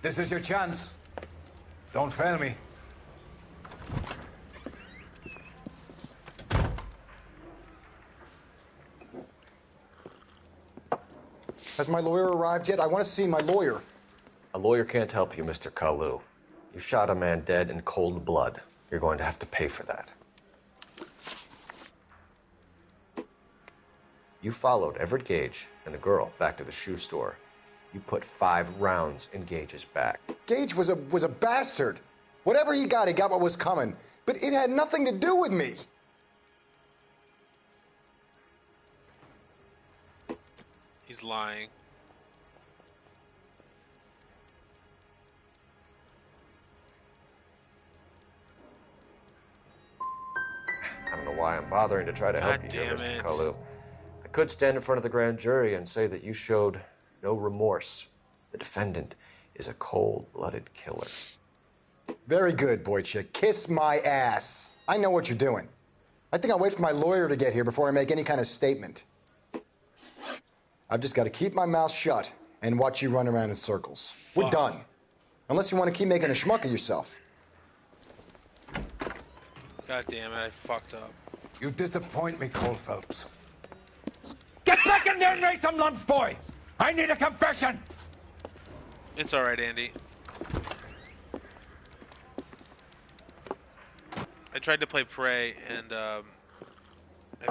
This is your chance. Don't fail me. Has my lawyer arrived yet? I want to see my lawyer. A lawyer can't help you, Mr. Kalu. You shot a man dead in cold blood. You're going to have to pay for that. You followed Everett Gage and a girl back to the shoe store. You put 5 rounds in Gage's back. Gage was a bastard. Whatever he got what was coming. But it had nothing to do with me. He's lying. I don't know why I'm bothering to try to help God you here, damn Mr. it. Kalu. I could stand in front of the grand jury and say that you showed no remorse. The defendant is a cold-blooded killer. Very good, boy chick. Kiss my ass. I know what you're doing. I think I'll wait for my lawyer to get here before I make any kind of statement. I've just got to keep my mouth shut and watch you run around in circles. We're done. Unless you want to keep making a schmuck of yourself. God damn it, I fucked up. You disappoint me, Cole Phelps. Get back in there and raise some lumps, boy! I need a confession! It's alright, Andy. I tried to play Prey, and I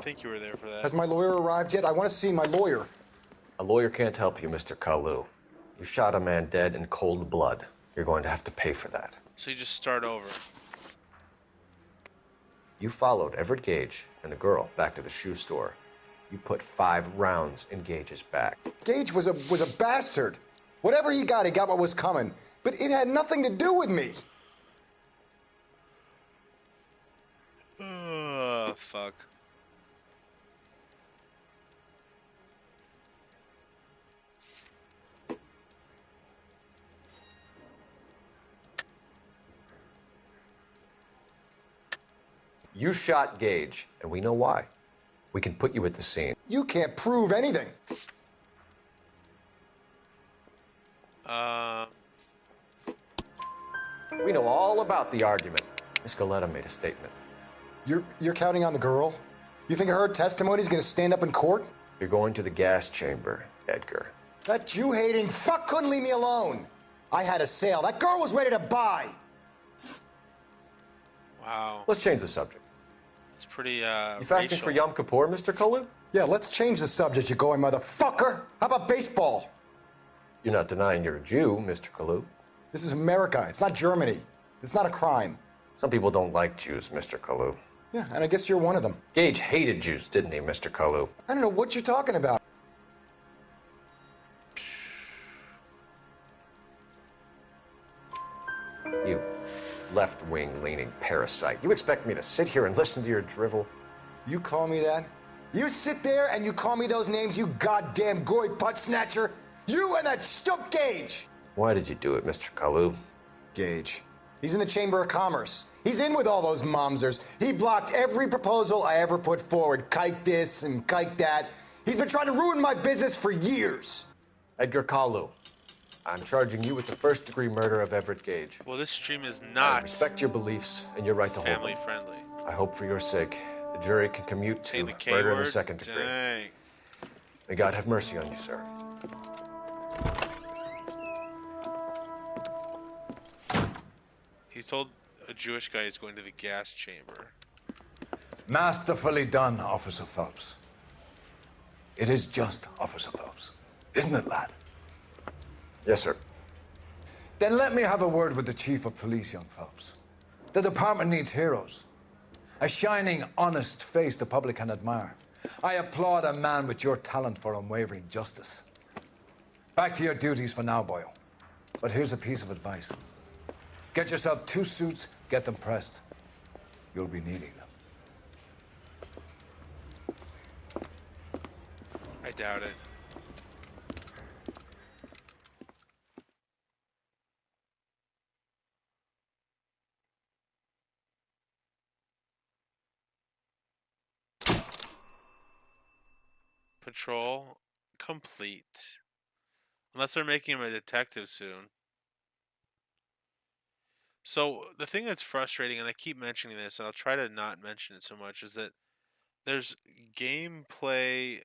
think you were there for that. Has my lawyer arrived yet? I want to see my lawyer. A lawyer can't help you, Mr. Kalu. You shot a man dead in cold blood. You're going to have to pay for that. So you just start over. You followed Everett Gage and the girl back to the shoe store. You put 5 rounds in Gage's back. Gage was a bastard. Whatever he got what was coming. But it had nothing to do with me. Oh, fuck. You shot Gage, and we know why. We can put you at the scene. You can't prove anything. We know all about the argument. Miss Galetta made a statement. You're counting on the girl? You think her testimony's gonna stand up in court? You're going to the gas chamber, Edgar. That Jew-hating fuck couldn't leave me alone. I had a sale. That girl was ready to buy. Wow. Let's change the subject. It's pretty, You fasting racial. for Yom Kippur, Mr. Kalu? Yeah, let's change the subject, you going motherfucker. How about baseball? You're not denying you're a Jew, Mr. Kalu. This is America. It's not Germany. It's not a crime. Some people don't like Jews, Mr. Kalu. Yeah, and I guess you're one of them. Gage hated Jews, didn't he, Mr. Kalu? I don't know what you're talking about. You left-wing leaning parasite. You expect me to sit here and listen to your drivel? You call me that? You sit there and you call me those names, you goddamn goy putt snatcher? You and that stup Gage! Why did you do it, Mr. Kalu? Gage. He's in the Chamber of Commerce. He's in with all those momsers. He blocked every proposal I ever put forward. Kike this and kike that. He's been trying to ruin my business for years. Edgar Kalu, I'm charging you with the first-degree murder of Everett Gage. Well, this stream is I not respect your beliefs and your right to hold them. family friendly. I hope for your sake the jury can commute to Say the K murder in word. the second degree. Dang. May God have mercy on you, sir. He told a Jewish guy he's going to the gas chamber. Masterfully done, Officer Phelps. It is just, Officer Phelps. Isn't it, lad? Yes, sir. Then let me have a word with the Chief of Police, young Phelps. The department needs heroes. A shining, honest face the public can admire. I applaud a man with your talent for unwavering justice. Back to your duties for now, boyo. But here's a piece of advice. Get yourself 2 suits, get them pressed. You'll be needing them. I doubt it. Patrol complete. Unless they're making him a detective soon. So the thing that's frustrating, and I keep mentioning this, and I'll try to not mention it so much, is that there's gameplay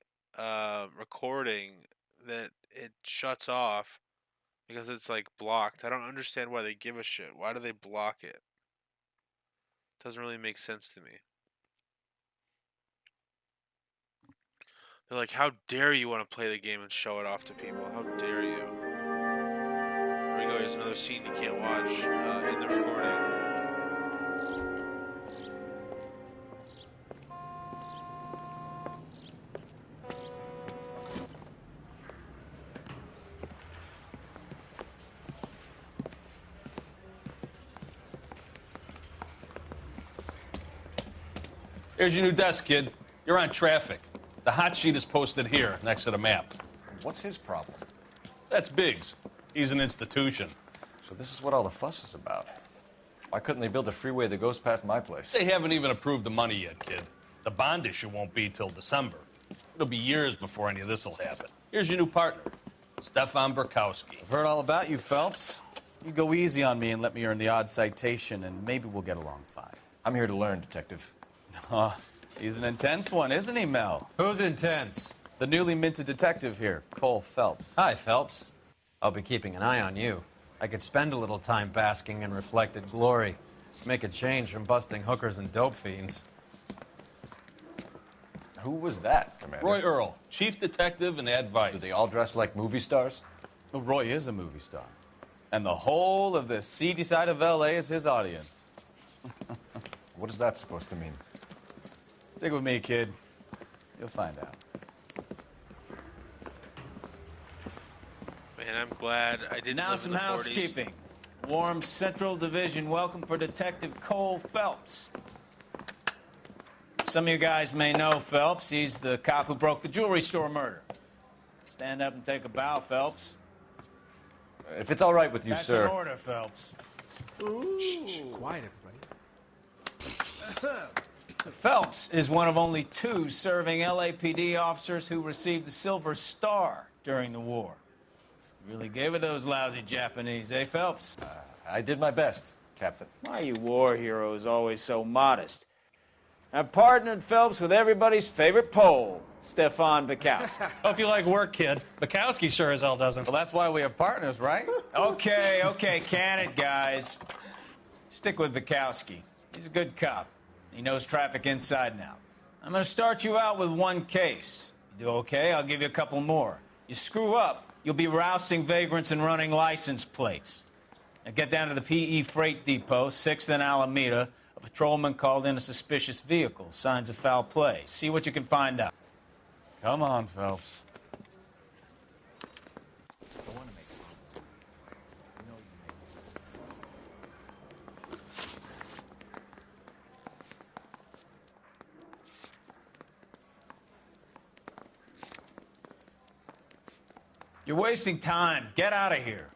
recording that it shuts off because it's like blocked. I don't understand why they give a shit. Why do they block it? Doesn't really make sense to me. They're like, how dare you want to play the game and show it off to people? How dare you? There we go, here's another scene you can't watch in the recording. Here's your new desk, kid. You're on traffic. The hot sheet is posted here, next to the map. What's his problem? That's Biggs. He's an institution. So this is what all the fuss is about. Why couldn't they build a freeway that goes past my place? They haven't even approved the money yet, kid. The bond issue won't be till December. It'll be years before any of this will happen. Here's your new partner, Stefan Burkowski. I've heard all about you, Phelps. You go easy on me and let me earn the odd citation, and maybe we'll get along fine. I'm here to learn, Detective. Oh, he's an intense one, isn't he, Mel? Who's intense? The newly minted detective here, Cole Phelps. Hi, Phelps. I'll be keeping an eye on you. I could spend a little time basking in reflected glory. Make a change from busting hookers and dope fiends. Who was that, Commander? Roy Earl, chief detective and advice. Do they all dress like movie stars? Well, Roy is a movie star. And the whole of the seedy side of L.A. is his audience. What is that supposed to mean? Stick with me, kid. You'll find out. Man, I'm glad I didn't Now live some in the 40s. housekeeping. Warm Central Division welcome for Detective Cole Phelps. Some of you guys may know Phelps. He's the cop who broke the jewelry store murder. Stand up and take a bow, Phelps. If it's all right with you, That's sir. an order, Phelps. Shh, quiet, everybody. Phelps is one of only 2 serving LAPD officers who received the Silver Star during the war. Really gave it those lousy Japanese, eh, Phelps? I did my best, Captain. Why are you war heroes always so modest? I've partnered Phelps with everybody's favorite Pole, Stefan Burkowski. Hope you like work, kid. Bukowski sure as hell doesn't. Well, that's why we have partners, right? Okay, can it, guys. Stick with Bukowski. He's a good cop. He knows traffic inside and out. I'm going to start you out with 1 case. You do okay, I'll give you a couple more. You screw up, you'll be rousting vagrants and running license plates. Now get down to the PE Freight Depot, 6th and Alameda. A patrolman called in a suspicious vehicle. Signs of foul play. See what you can find out. Come on, Phelps. You're wasting time. Get out of here.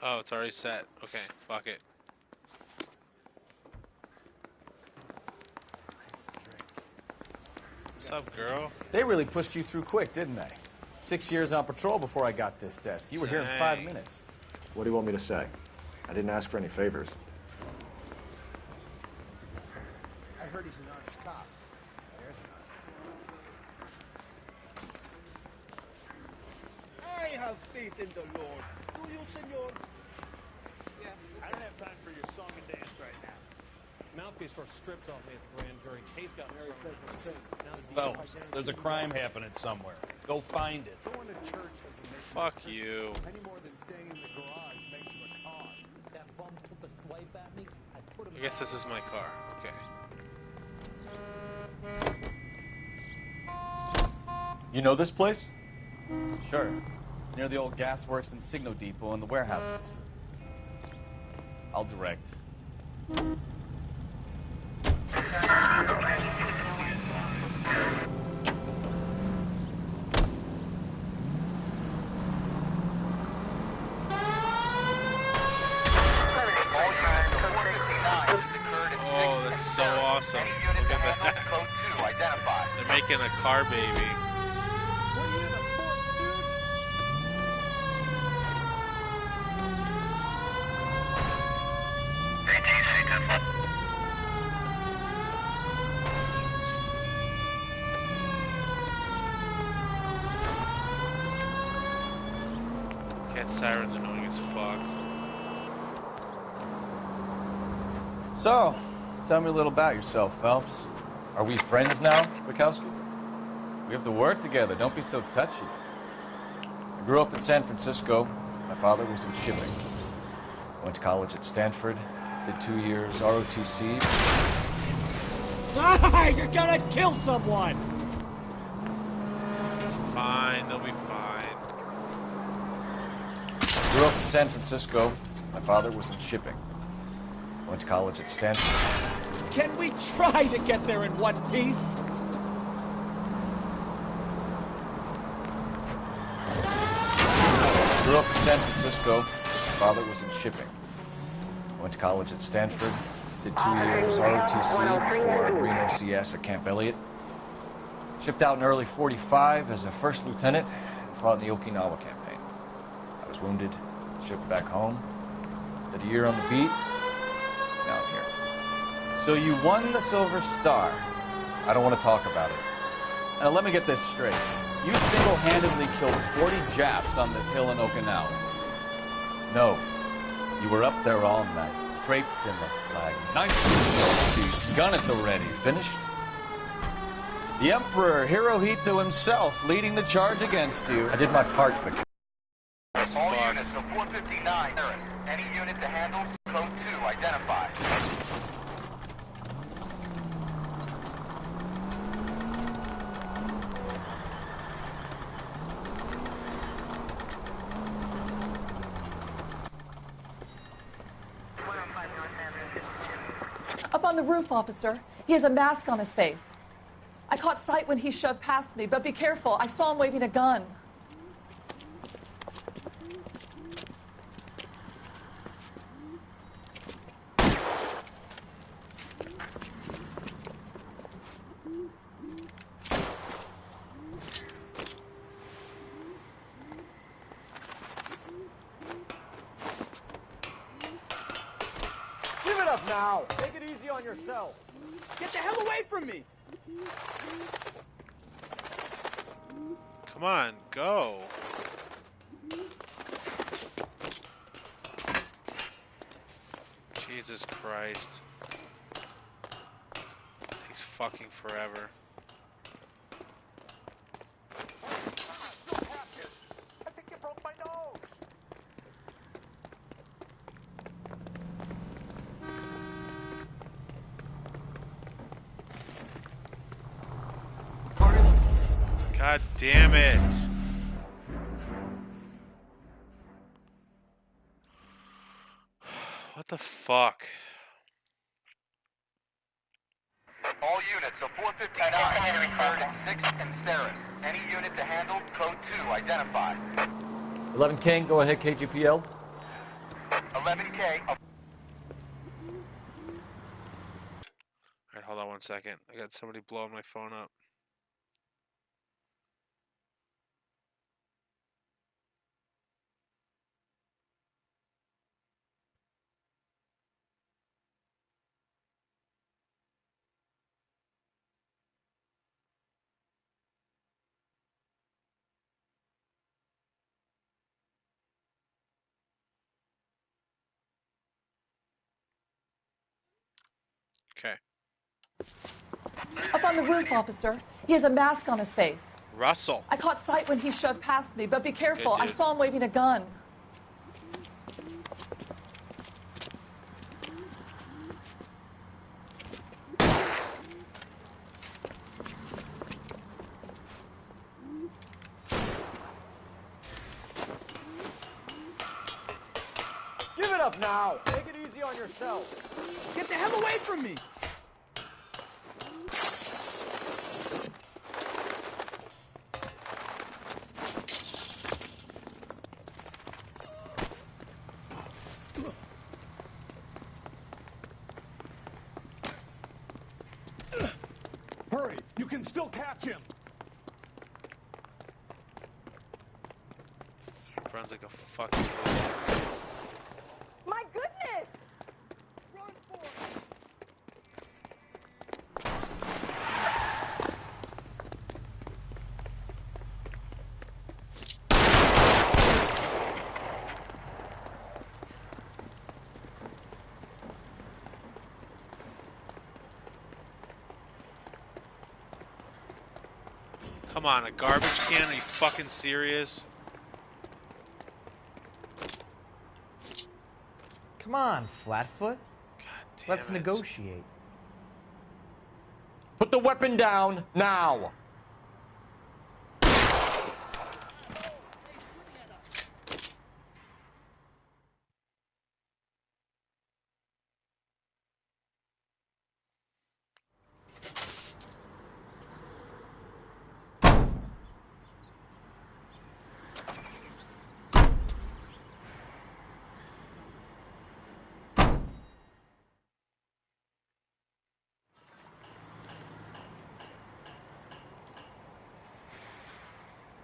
Oh, it's already set. Okay, fuck it. What's up, girl? They really pushed you through quick, didn't they? 6 years on patrol before I got this desk. You were here in 5 minutes. What do you want me to say? I didn't ask for any favors. I heard he's an honest cop. There's an honest. I have faith in the Lord. Do you, senor? Yeah, I don't have time for your song and dance right now. Mouthpiece for strips off me at the grand jury. Case got Mary says it's safe. Phelps, there's a crime happening somewhere. Go find it. Going to church doesn't make Fuck you. any more than staying in the garage makes you a car. That bum took a swipe at me. I put him I guess this is my car. Okay. You know this place? Sure. Near the old gasworks and Signal Depot in the warehouse district. I'll direct. Oh, that's so awesome. Look at that. They're making a car baby. Cat sirens annoying as fuck. So, tell me a little about yourself, Phelps. Are we friends now, Bukowski? We have to work together. Don't be so touchy. I grew up in San Francisco. My father was in shipping. I went to college at Stanford, did 2 years ROTC. You're gonna kill someone! It's fine, they'll be fine. Grew up in San Francisco. My father was in shipping. Went to college at Stanford. Can we try to get there in one piece? Grew up in San Francisco. My father was in shipping. Went to college at Stanford. Did 2 years ROTC before Reno CS at Camp Elliott. Shipped out in early '45 as a first lieutenant and fought in the Okinawa campaign. I was wounded, shipped back home. Did a year on the beat. Now I'm here. So you won the Silver Star. I don't want to talk about it. Now let me get this straight. You single-handedly killed 40 Japs on this hill in Okinawa. No. You were up there all night, draped in the flag, nice gun at the ready. Finished? The Emperor Hirohito himself leading the charge against you. I did my part, but... All units of 459 Paris. Any unit to handle, code 2, identify. Up on the roof, officer. He has a mask on his face. I caught sight when he shoved past me, but be careful. I saw him waving a gun. Give it up now. Take it easy on yourself. Get the hell away from me. Come on, go. Jesus Christ. Takes fucking forever. I think you broke my nose. God damn it. What the fuck? All units of 459 occurred in 6 and Saris. Any unit to handle, code 2, identify. 11 King, go ahead, KGPL. 11K. Alright, hold on one second. I got somebody blowing my phone up. Okay. Up on the roof, officer. He has a mask on his face. Russell. I caught sight when he shoved past me, but be careful. Good I dude. saw him waving a gun. Give it up now. Take it easy on yourself. Get the hell away from me. Hurry, you can still catch him. Runs like a fucking. My goodness! Run for it. Come on, a garbage can? Are you fucking serious? Come on, Flatfoot. Let's negotiate. Put the weapon down now.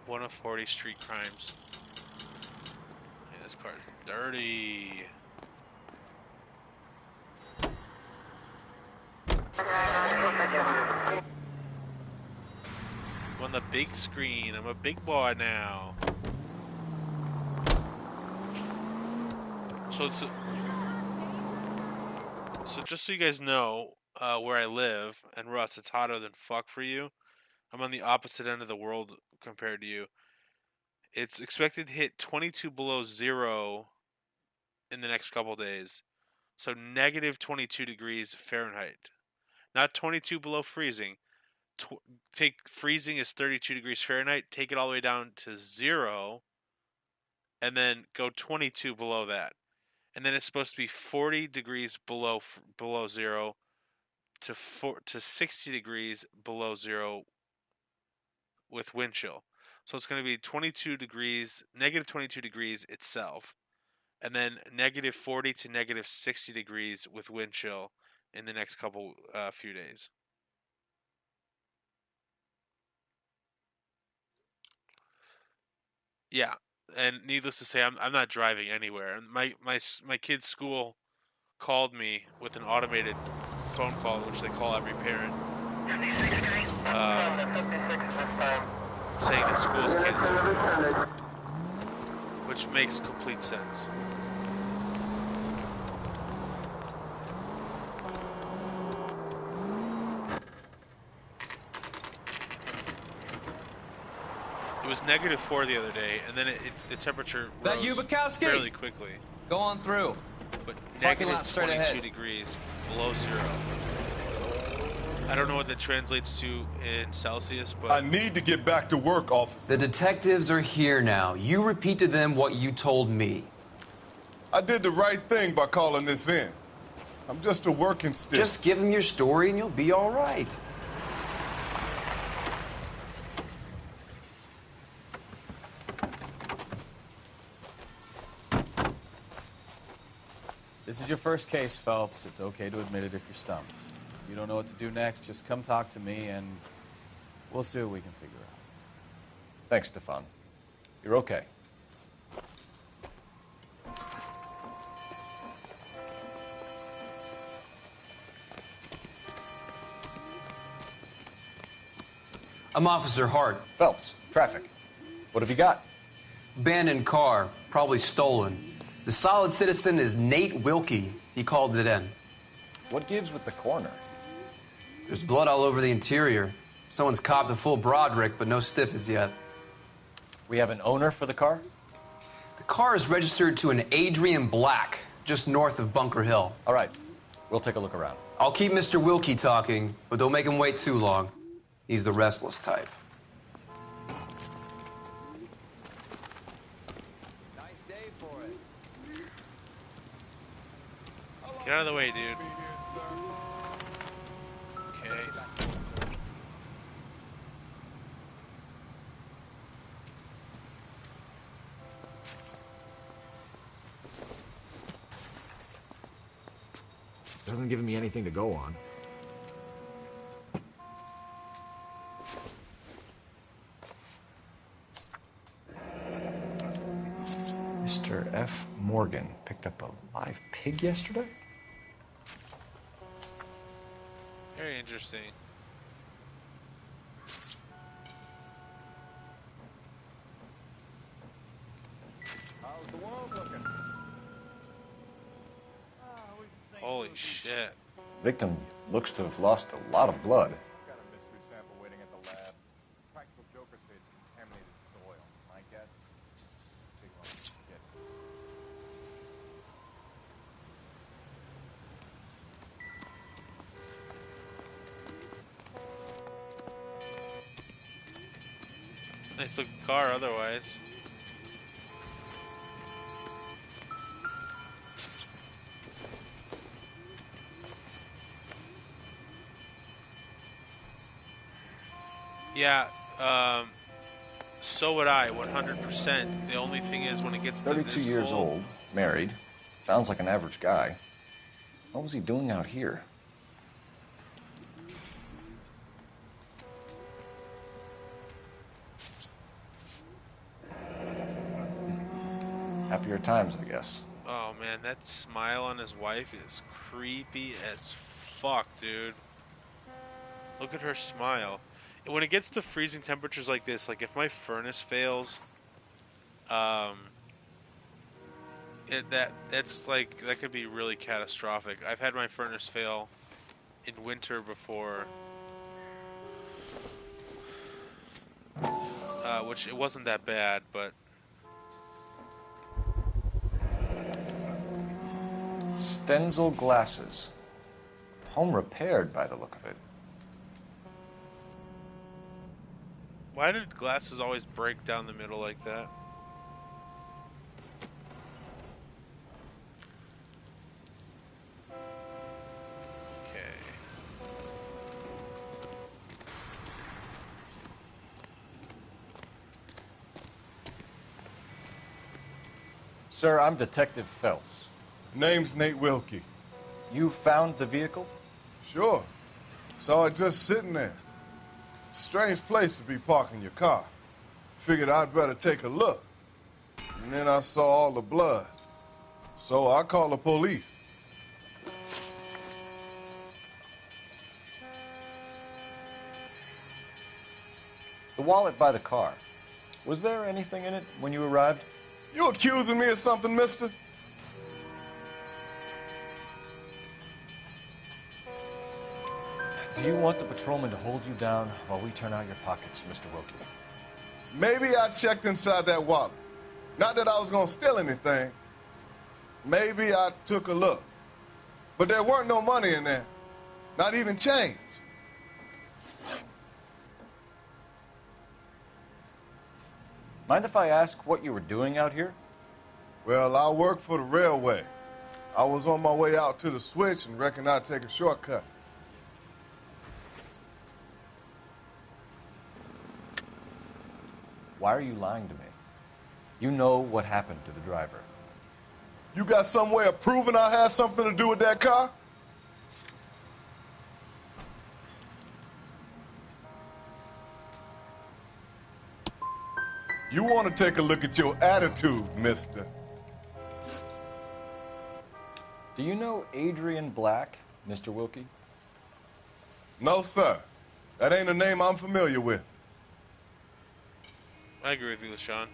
One of 40 street crimes. Yeah, this car's dirty. I'm on the big screen. I'm a big boy now. So just so you guys know where I live, and Russ, it's hotter than fuck for you. I'm on the opposite end of the world compared to you. It's expected to hit 22 below zero in the next couple days. So negative 22 degrees Fahrenheit. Not 22 below freezing. Take freezing is 32 degrees Fahrenheit, take it all the way down to 0, and then go 22 below that. And then it's supposed to be 40 degrees below 0 to 60 degrees below 0 with wind chill. So it's going to be 22 degrees, negative 22 degrees itself, and then negative 40 to negative 60 degrees with wind chill in the next few days. Yeah, and needless to say, I'm not driving anywhere. And my kid's school called me with an automated phone call, which they call every parent, saying that school's canceled, which makes complete sense. It was -4 the other day, and then the temperature rose fairly quickly. Go on through. But Parking lot straight 22 ahead. degrees below 0. I don't know what that translates to in Celsius, but I need to get back to work, officer. The detectives are here now. You repeat to them what you told me. I did the right thing by calling this in. I'm just a working stiff. Just give them your story and you'll be all right. This is your first case, Phelps. It's okay to admit it if you're stumped. If you don't know what to do next, just come talk to me and we'll see what we can figure out. Thanks, Stefan. You're okay. I'm Officer Hart. Phelps, traffic. What have you got? Abandoned car, probably stolen. The solid citizen is Nate Wilkie. He called it in. What gives with the coroner? There's blood all over the interior. Someone's copped a full Broderick, but no stiff as yet. We have an owner for the car? The car is registered to an Adrian Black, just north of Bunker Hill. All right. We'll take a look around. I'll keep Mr. Wilkie talking, but don't make him wait too long. He's the restless type. get out of the way, dude. Okay. Doesn't give me anything to go on. Mr. F. Morgan picked up a live pig yesterday? Very interesting. How's the world looking? Holy shit. Victim looks to have lost a lot of blood. Got a mystery sample waiting at the lab. Practical Joker said contaminated soil. My guess, big lump of shit. Nice looking car otherwise. Yeah, so would I, 100%. The only thing is when it gets to 32 this years old, married. Sounds like an average guy. What was he doing out here? Happier times, I guess. Oh man, that smile on his wife is creepy as fuck, dude. Look at her smile. And when it gets to freezing temperatures like this, like if my furnace fails, that's like that could be really catastrophic. I've had my furnace fail in winter before, which it wasn't that bad, but Stenzel glasses. Home repaired by the look of it. why did glasses always break down the middle like that? Sir, I'm Detective Phelps. Name's Nate Wilkie. You found the vehicle? Sure. Saw it just sitting there. Strange place to be parking your car. Figured I'd better take a look. And then I saw all the blood. So I called the police. The wallet by the car. Was there anything in it when you arrived? You accusing me of something, mister? Do you want the patrolman to hold you down while we turn out your pockets, Mr. Wilkie? Maybe I checked inside that wallet. Not that I was gonna steal anything. Maybe I took a look. But there weren't no money in there. Not even change. Mind if I ask what you were doing out here? Well, I work for the railway. I was on my way out to the switch and reckoned I'd take a shortcut. Why are you lying to me? You know what happened to the driver. You got some way of proving I had something to do with that car? You want to take a look at your attitude, mister. Do you know Adrian Black, Mr. Wilkie? No, sir. That ain't a name I'm familiar with. I agree with you, LaShawn.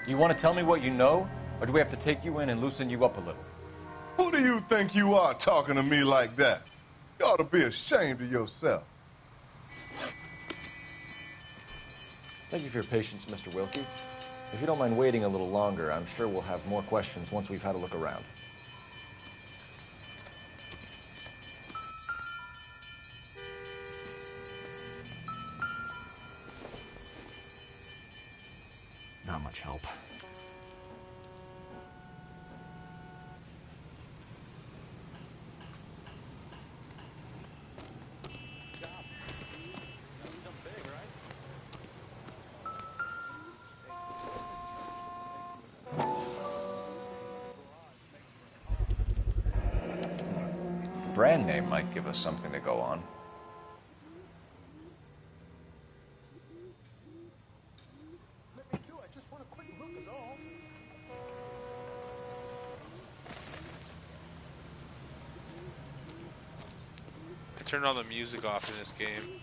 Do you want to tell me what you know, or do we have to take you in and loosen you up a little? Who do you think you are talking to me like that? You ought to be ashamed of yourself. Thank you for your patience, Mr. Wilkie. If you don't mind waiting a little longer, I'm sure we'll have more questions once we've had a look around. Not much help. Brand name might give us something to go on. I turned all the music off in this game.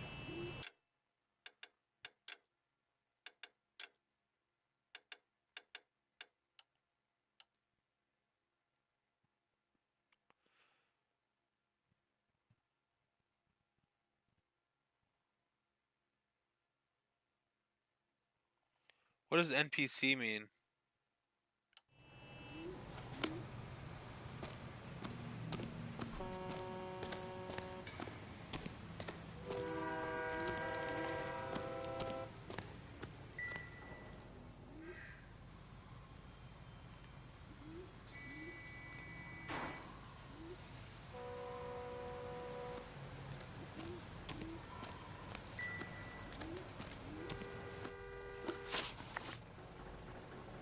What does NPC mean?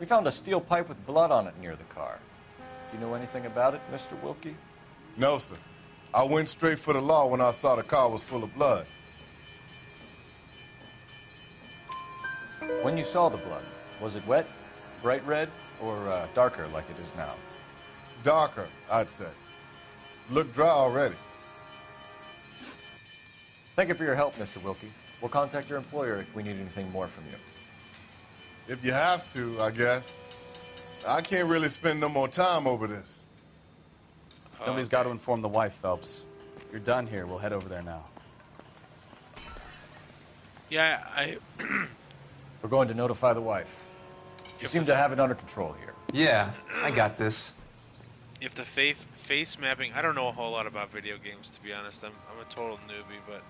We found a steel pipe with blood on it near the car. Do you know anything about it, Mr. Wilkie? No, sir. I went straight for the law when I saw the car was full of blood. When you saw the blood, was it wet, bright red, or darker like it is now? Darker, I'd say. Look dry already. Thank you for your help, Mr. Wilkie. We'll contact your employer if we need anything more from you. If you have to, I guess. I can't really spend no more time over this. Somebody's got to inform the wife, Phelps. If you're done here, we'll head over there now. Yeah, We're going to notify the wife. You seem to have it under control here. Yeah, I got this. If the face mapping, I don't know a whole lot about video games, to be honest. I'm a total newbie, but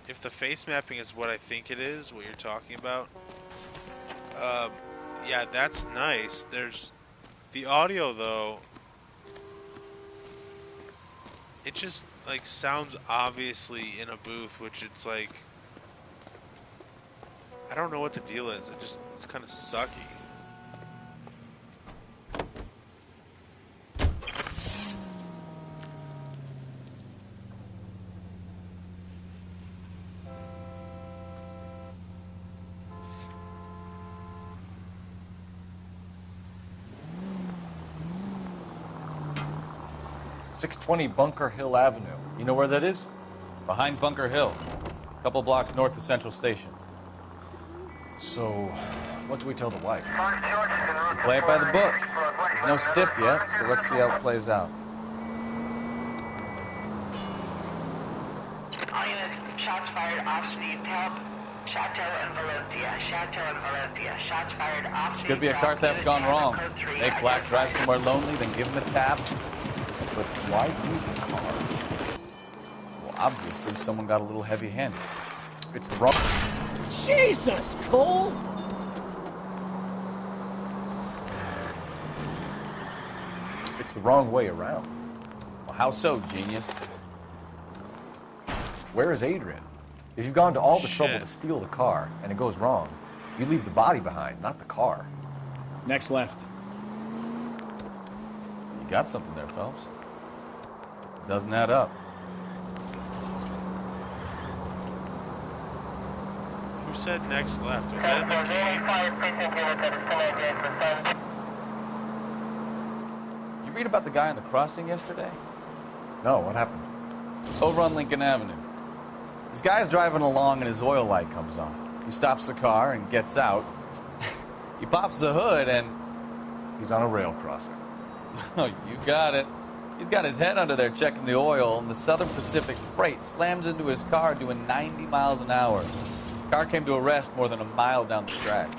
if the face mapping is what I think it is, what you're talking about, yeah, that's nice. There's the audio though. It just like sounds obviously in a booth, which it's like I don't know what the deal is. It's kind of sucky. .620 Bunker Hill Avenue. You know where that is? Behind Bunker Hill, a couple blocks north of Central Station. So, what do we tell the wife? Play it by the book. There's no stiff yet, so let's see how it plays out. All units, shots fired, ops needs help. Chateau and Valencia, Chateau and Valencia, shots fired, ops Could be a car theft gone wrong. Make Black drive somewhere lonely, then give him a tap. But why leave the car? Well, obviously someone got a little heavy-handed. It's the wrong... Jesus, Cole! It's the wrong way around. Well, how so, genius? Where is Adrian? If you've gone to all the trouble to steal the car and it goes wrong, you leave the body behind, not the car. Next left. You got something there, Phelps. Doesn't add up. Who said next left? Was that You read about the guy on the crossing yesterday? No, what happened? Over on Lincoln Avenue. This guy's driving along and his oil light comes on. He stops the car and gets out. He pops the hood and... He's on a rail crossing. Oh, you got it. He's got his head under there checking the oil, and the Southern Pacific Freight slams into his car doing 90 miles an hour. The car came to a rest more than a mile down the track.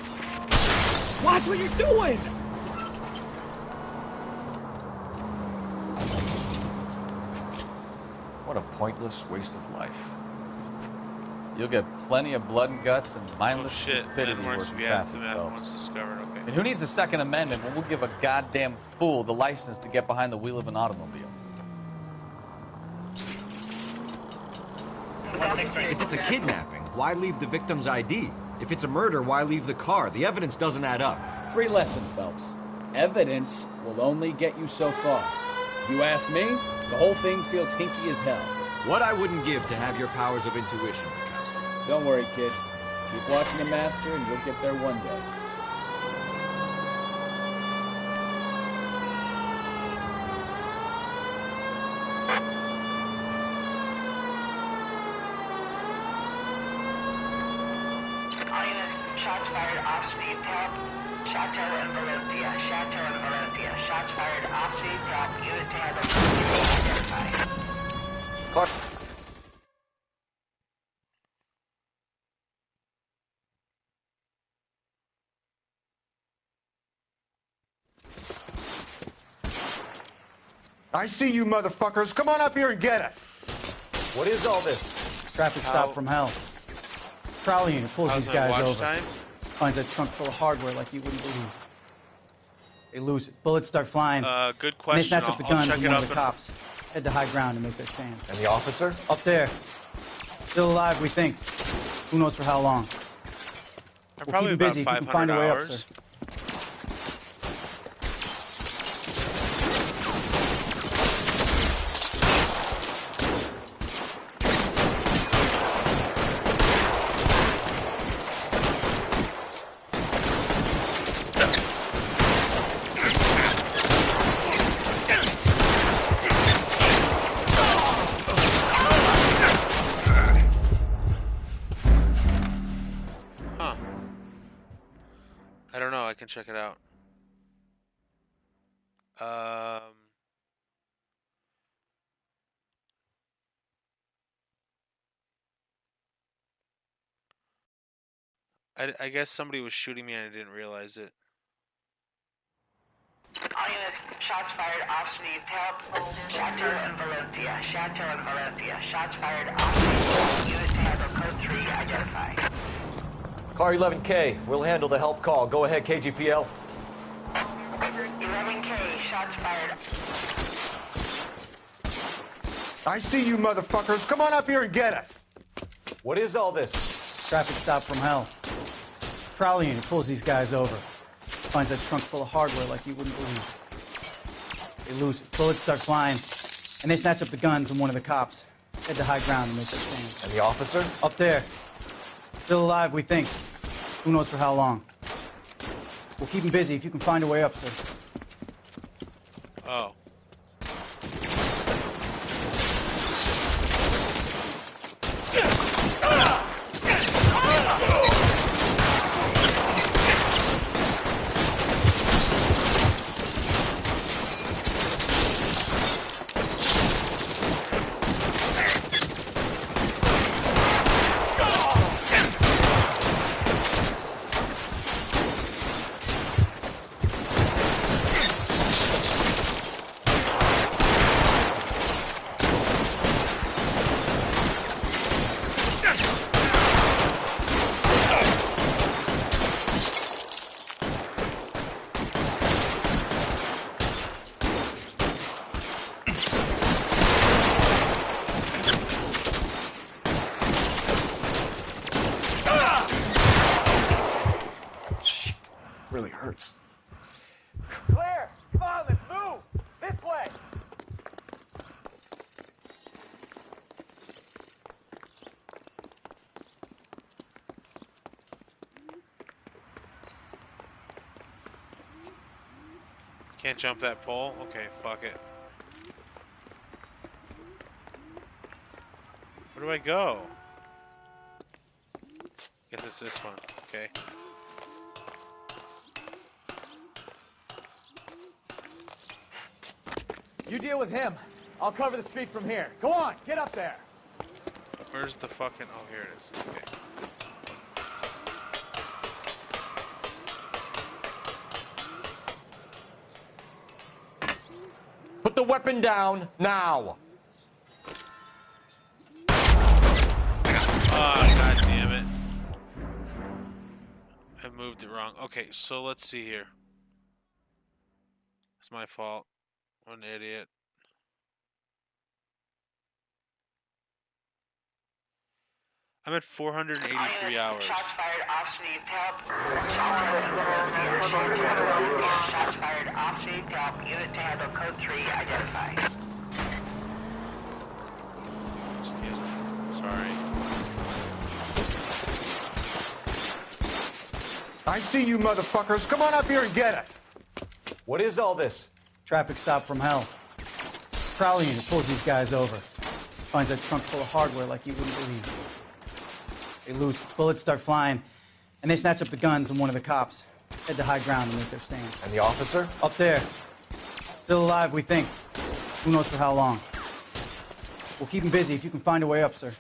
Watch what you're doing! What a pointless waste of life. You'll get plenty of blood and guts and mindless stupidity Landmarks working we traffic, have folks. once discovered. Okay. And who needs a Second Amendment when we'll give a goddamn fool the license to get behind the wheel of an automobile? If it's a kidnapping, why leave the victim's ID? If it's a murder, why leave the car? The evidence doesn't add up. Free lesson, Phelps. Evidence will only get you so far. You ask me, the whole thing feels hinky as hell. What I wouldn't give to have your powers of intuition, Picasso. Don't worry, kid. Keep watching the master and you'll get there one day. All units, shots fired, ops needs help. Chateau and Valencia, Chateau and Valencia, shots fired, ops needs help. Unit to handle. Identified. I see you motherfuckers. Come on up here and get us. What is all this? Traffic stop from hell. Trolley unit pulls How's these that guys watch over. time? Finds a trunk full of hardware like you wouldn't believe. They lose it. Bullets start flying. Good And question. they snatch up the I'll guns check from it one up of the and- cops. Head to high ground and make their stand. And the officer? Up there. Still alive, we think. Who knows for how long. We'll Probably keep him about busy if you can 500 find a way up, hours. sir. check it out. Um, I guess somebody was shooting me and I didn't realize it. All units, shots fired, ops needs help. Chateau and Valencia. Chateau and Valencia. Shots fired, ops needs help. Unit to handle code 3 identified. Car 11K, we'll handle the help call. Go ahead, KGPL. 11K, shots fired. I see you motherfuckers. Come on up here and get us. What is all this? Traffic stop from hell. Prowler unit pulls these guys over. Finds that trunk full of hardware like you wouldn't believe. They lose it. Bullets start flying. And they snatch up the guns and one of the cops. Head to high ground and make their stand. And the officer? Up there. Still alive, we think. Who knows for how long. We'll keep him busy if you can find a way up, sir. Oh. Really hurts. Clear! Come on, let's move! This way! Can't jump that pole? Okay, fuck it. Where do I go? Guess it's this one. Okay. You deal with him. I'll cover the street from here. Go on, get up there. Where's the fucking... Oh, here it is. Okay. Put the weapon down, now! Oh, god damn it. I moved it wrong. Okay, so let's see here. It's my fault. What an idiot. I'm at 483 hours. Shots fired, ops needs help. Chateau and Valencia. Chateau and Valencia. Shots fired, ops needs help. Unit to handle code 3 identified. Excuse me. Sorry. I see you motherfuckers. Come on up here and get us. What is all this? Traffic stop from hell. Prowler unit pulls these guys over. Finds that trunk full of hardware like you wouldn't believe. They lose it. Bullets start flying. And they snatch up the guns and one of the cops. Head to high ground and make their stand. And the officer? Up there. Still alive, we think. Who knows for how long. We'll keep him busy if you can find a way up, sir.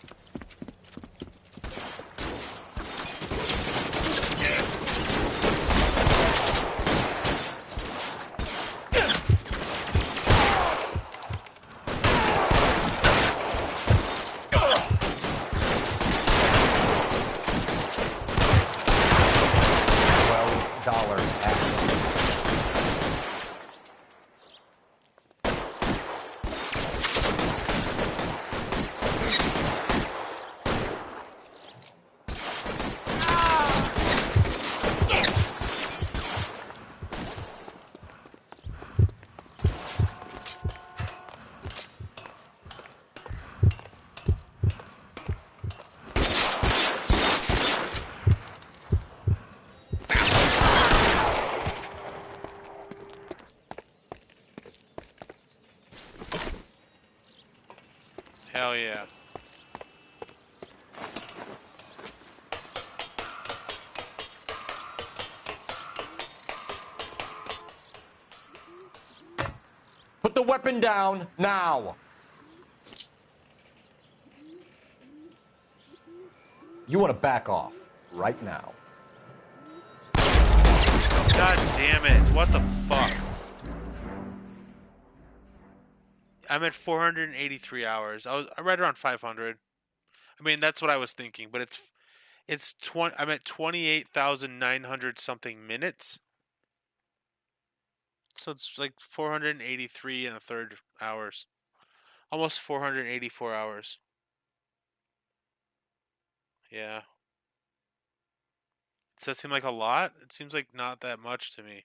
Hell yeah. Put the weapon down now. You want to back off right now. God damn it. What the fuck? I'm at 483 hours. I right around 500. I mean, that's what I was thinking, but it's 20 I'm at 28,900 something minutes. So it's like 483 and a third hours. Almost 484 hours. Yeah. Does that seem like a lot? It seems like not that much to me.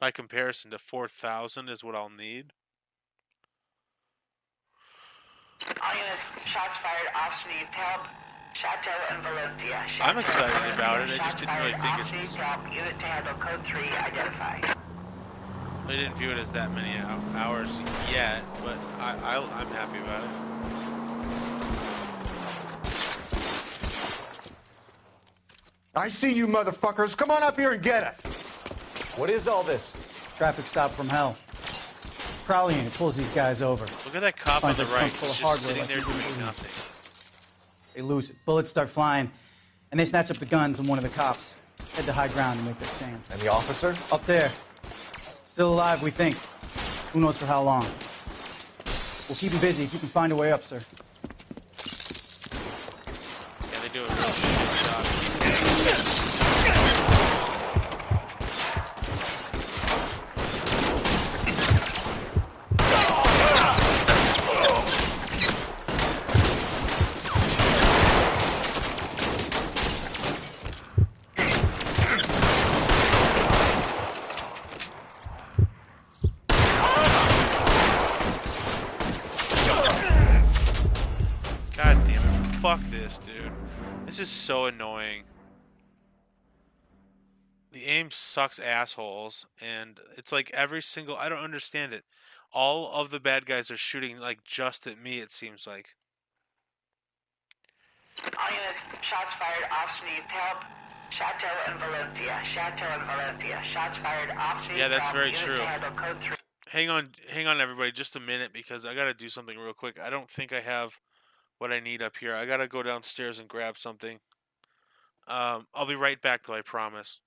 By comparison to 4,000 is what I'll need. All units, shots fired. Officer needs help. Chateau and Valencia. I'm excited about it. I just didn't really think Officer needs it's... help. Unit to handle code 3 identified. I didn't view it as that many hours yet, but I'm happy about it. I see you motherfuckers. Come on up here and get us. What is all this? Traffic stop from hell. Prowler unit pulls these guys over. Look at that cop on Finds the a trunk right. full of He's just hardware sitting like there you wouldn't doing believe. nothing. They lose it. Bullets start flying, and they snatch up the guns and one of the cops. Head to high ground and make their stand. And the officer? Up there. Still alive, we think. Who knows for how long. We'll keep him busy if you can find a way up, sir. Yeah, they do a real shit job. Keep it God damn it. Fuck this, dude. This is so annoying. The aim sucks assholes, and it's like every single... I don't understand it. All of the bad guys are shooting, like, just at me, it seems like. All units, shots fired. Officer needs help. Chateau and Valencia. Chateau and Valencia. Shots fired. Officer needs Yeah, that's help. very Unit true. to handle code 3. Hang on, everybody, just a minute, because I gotta do something real quick. I don't think I have what I need up here. I gotta go downstairs and grab something. I'll be right back, though, I promise.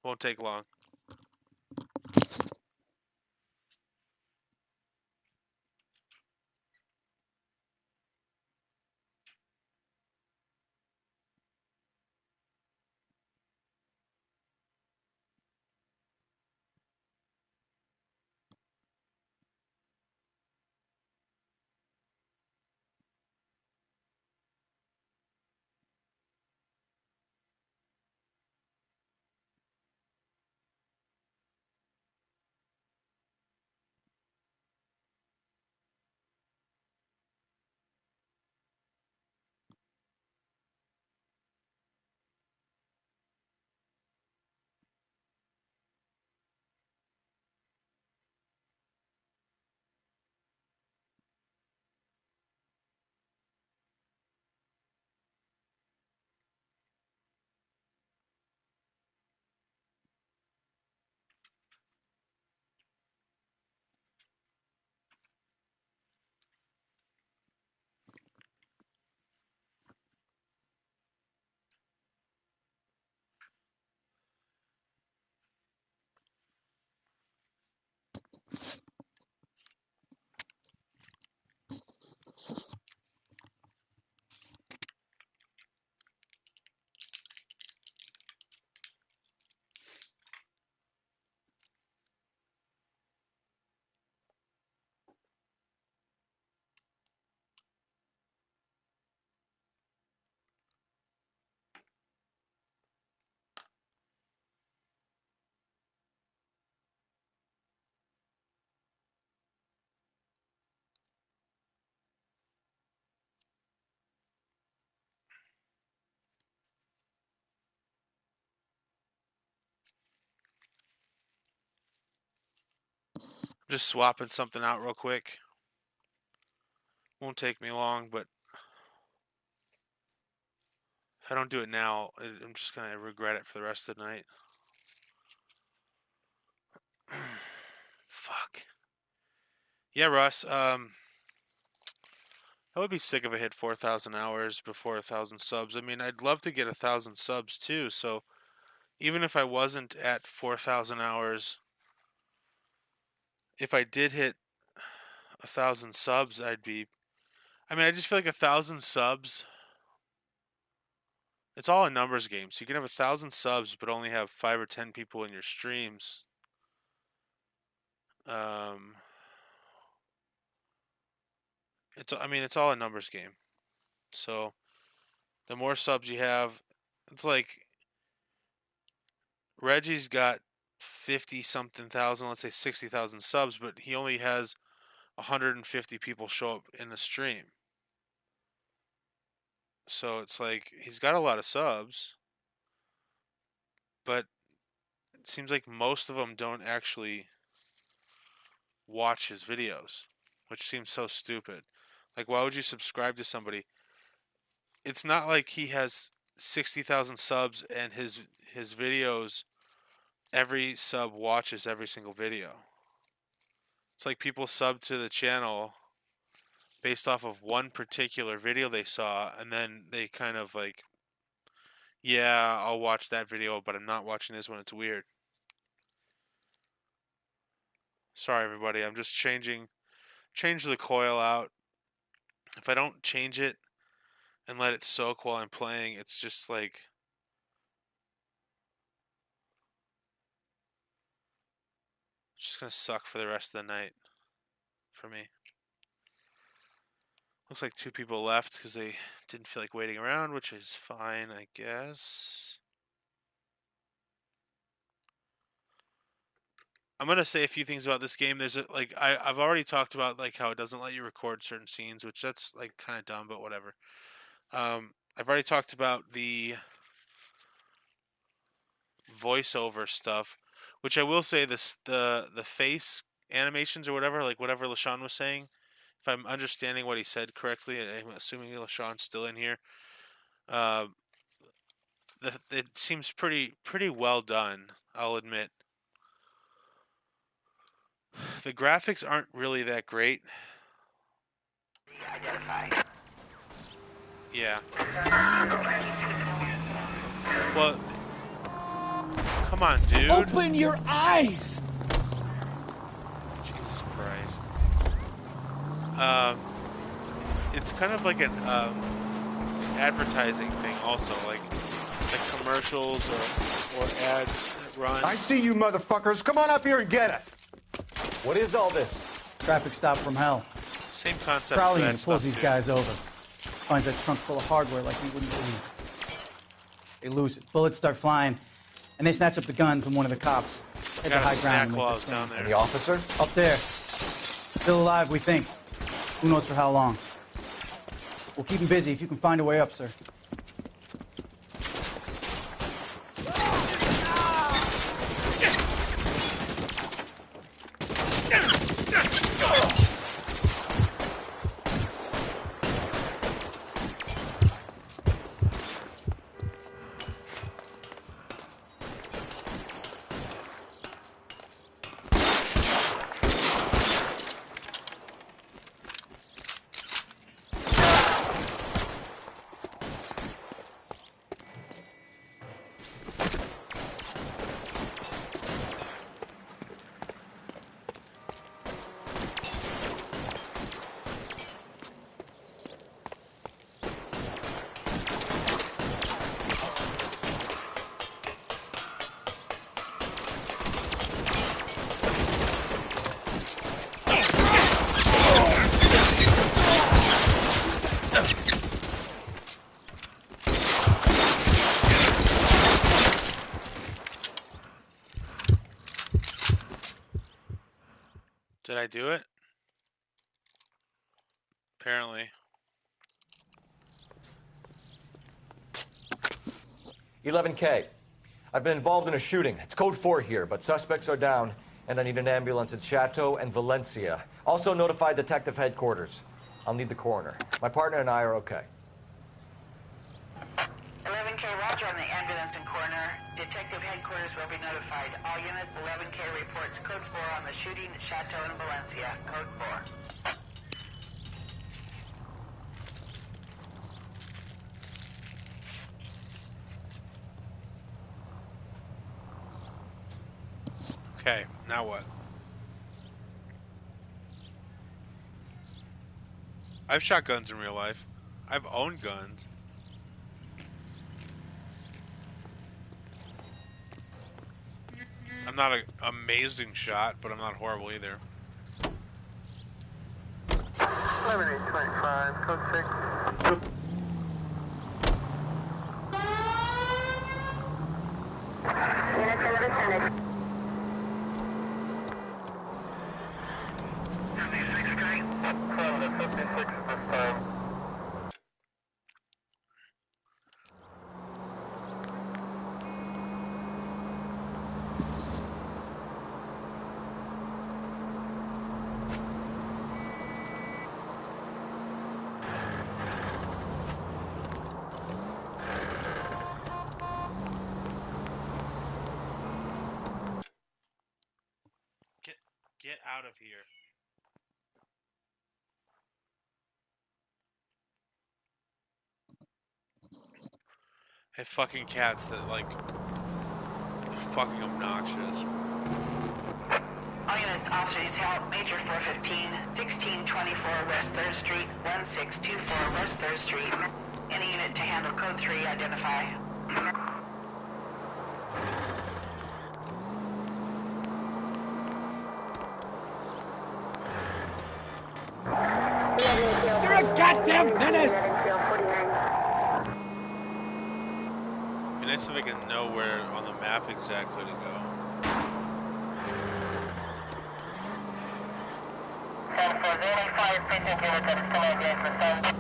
Won't take long. Just swapping something out real quick. Won't take me long, but if I don't do it now, I'm just gonna regret it for the rest of the night. Fuck. Yeah, Russ. I would be sick if I hit 4,000 hours before 1,000 subs. I mean, I'd love to get 1,000 subs too. So even if I wasn't at 4,000 hours, if I did hit 1,000 subs, I'd be. I mean, I just feel like 1,000 subs. It's all a numbers game. So you can have 1,000 subs, but only have 5 or 10 people in your streams. I mean, it's all a numbers game. So the more subs you have, it's like Reggie's got 50 something thousand, let's say 60,000 subs, but he only has 150 people show up in the stream. So it's like he's got a lot of subs, but it seems like most of them don't actually watch his videos, which seems so stupid. Like, why would you subscribe to somebody? It's not like he has 60,000 subs and his videos, every sub watches every single video. It's like people sub to the channel based off of one particular video they saw, and then they kind of like, yeah, I'll watch that video, but I'm not watching this one. It's weird. Sorry, everybody. I'm just change the coil out. If I don't change it and let it soak while I'm playing, it's just like, it's just gonna suck for the rest of the night for me. Looks like 2 people left because they didn't feel like waiting around, which is fine, I guess. I'm gonna say a few things about this game. There's I've already talked about like how it doesn't let you record certain scenes, which that's like kind of dumb, but whatever. I've already talked about the voiceover stuff, which I will say the face animations or whatever, like whatever LaShawn was saying. If I'm understanding what he said correctly, I'm assuming LaShawn's still in here. It seems pretty well done, I'll admit. The graphics aren't really that great. Yeah. Well, come on, dude. Open your eyes! Jesus Christ. It's kind of like an advertising thing also, like commercials or ads that run. I see you motherfuckers. Come on up here and get us. What is all this? Traffic stop from hell. Same concept. Prowler unit pulls these guys over. Finds that trunk full of hardware like you wouldn't believe. They lose it. Bullets start flying, and they snatch up the guns, and one of the cops head to high ground and make down there. And the officer? Up there. Still alive, we think. Who knows for how long. We'll keep him busy if you can find a way up, sir. Did I do it? Apparently. 11K. I've been involved in a shooting. It's code 4 here, but suspects are down, and I need an ambulance at Chateau and Valencia. Also notify detective headquarters. I'll need the coroner. My partner and I are okay. 11K, roger on the ambulance and coroner. Detective headquarters will be notified. All units, 11K reports code 4 on the shooting at Chateau in Valencia. Code 4. Okay, now what? I've shot guns in real life. I've owned guns. I'm not an amazing shot, but I'm not horrible either. 11825, code 6. Units in the vicinity. 56K? 12 to 56 this time. Get out of here. Hey, fucking cats that, like, are fucking obnoxious. All units, officers help. Major 415, 1624 West 3rd Street, 1624 West 3rd Street. Any unit to handle code 3, identify. You're a goddamn menace! It'd be nice if I could know where on the map exactly to go. 10 for 85 precinct units at still engaged for stand.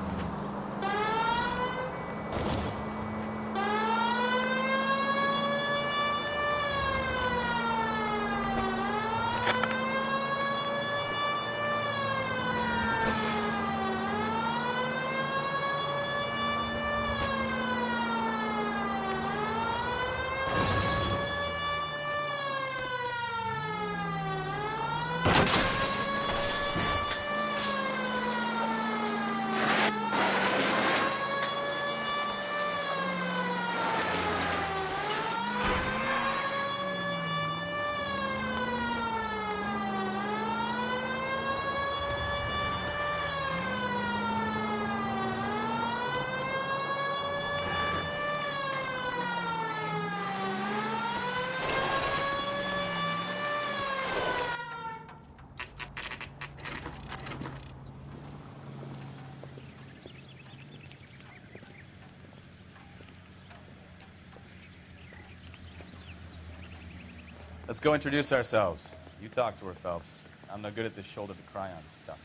Let's go introduce ourselves. You talk to her, Phelps. I'm no good at this shoulder to cry on stuff.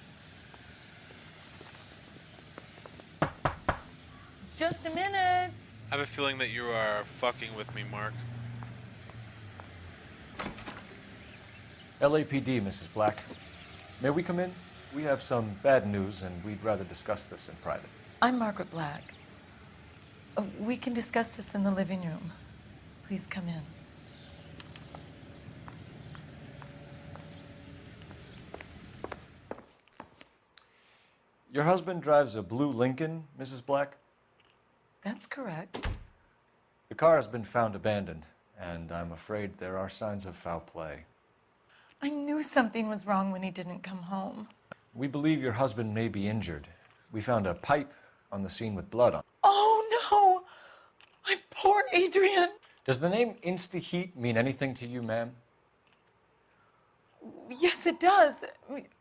Just a minute. I have a feeling that you are fucking with me, Mark. LAPD, Mrs. Black. May we come in? We have some bad news, and we'd rather discuss this in private. I'm Margaret Black. We can discuss this in the living room. Please come in. Your husband drives a blue Lincoln, Mrs. Black? That's correct. The car has been found abandoned, and I'm afraid there are signs of foul play. I knew something was wrong when he didn't come home. We believe your husband may be injured. We found a pipe on the scene with blood on it. Oh, no! My poor Adrian! Does the name Insta-Heat mean anything to you, ma'am? Yes, it does.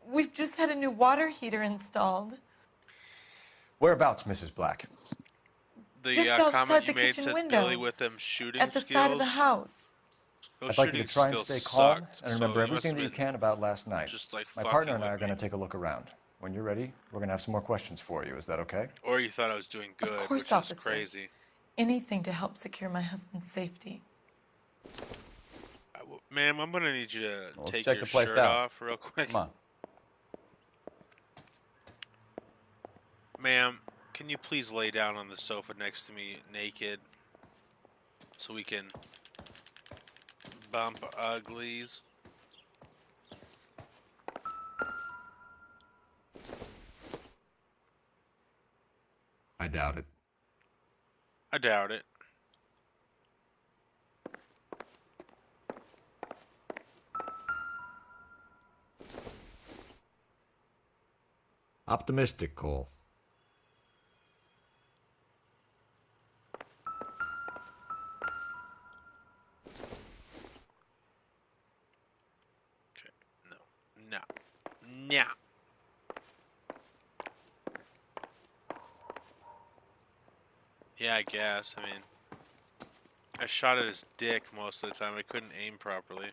We've just had a new water heater installed. Whereabouts, Mrs. Black? The Just outside comment the you made kitchen to window. Billy with them shooting At the skills. side of the house. Those I'd like you shooting to try and skills stay calm sucked, and remember so everything that you can about last night. just like My fucking partner and I with are going to take a look around. When you're ready, we're going to have some more questions for you. Is that okay? Or you thought I was doing good, Of course, which officer. is crazy. Anything to help secure my husband's safety. Ma'am, I'm going to need you to Let's take check your the place shirt out. off real quick. Come on. Ma'am, can you please lay down on the sofa next to me naked so we can Bump uglies. I doubt it. I doubt it. Optimistic, Cole. No. No. Yeah, I guess. I mean, I shot at his dick most of the time. I couldn't aim properly.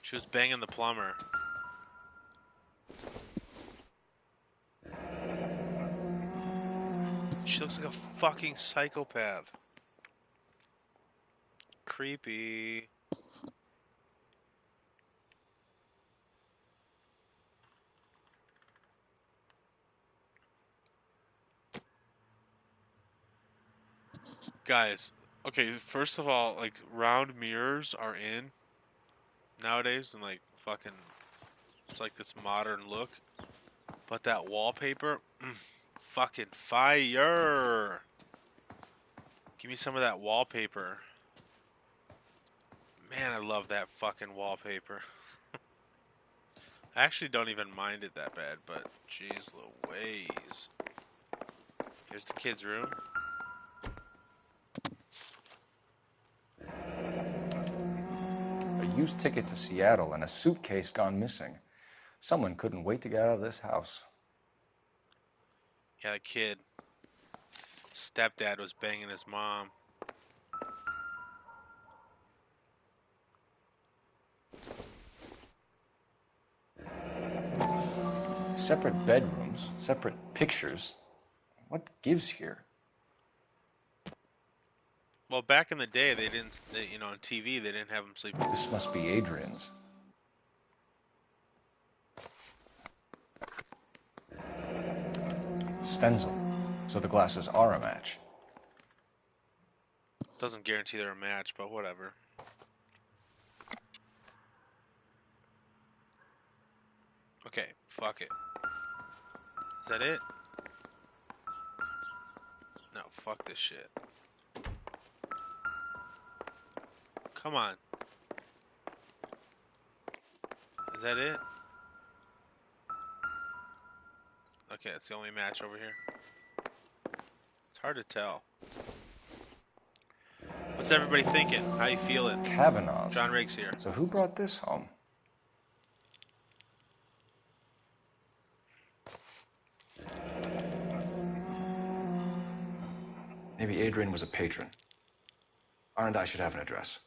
She was banging the plumber. She looks like a fucking psychopath. Creepy. Guys, okay, first of all, like, round mirrors are in nowadays, and like fucking, it's like this modern look. But that wallpaper, fucking fire. Give me some of that wallpaper. Man, I love that fucking wallpaper. I actually don't even mind it that bad, but jeez Louise. Here's the kids' room. A used ticket to Seattle and a suitcase gone missing. Someone couldn't wait to get out of this house. Yeah, the kid. Stepdad was banging his mom. Separate bedrooms, separate pictures. What gives here? Well, back in the day, you know, on TV, they didn't have them sleep. This must be Adrian's. Stenzel. So the glasses are a match. Doesn't guarantee they're a match, but whatever. Okay, fuck it. Is that it? No, fuck this shit. Come on. Is that it? Okay, it's the only match over here. It's hard to tell. What's everybody thinking? How you feeling? Kavanaugh. John Riggs here. So who brought this home? Maybe Adrian was a patron. R&I should have an address.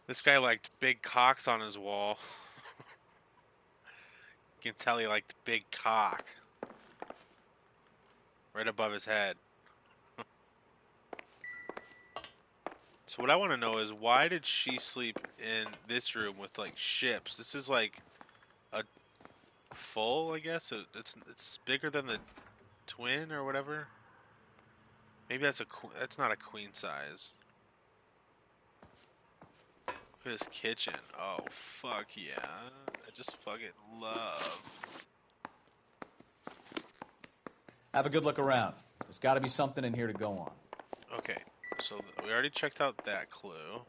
This guy liked big cocks on his wall. You can tell he liked big cock. Right above his head. So what I want to know is, why did she sleep in this room with like ships? This is like a full, I guess. It's bigger than the twin or whatever. Maybe that's not a queen size. Look at this kitchen. Oh fuck yeah! I just fucking love. Have a good look around. There's got to be something in here to go on. Okay, so we already checked out that clue.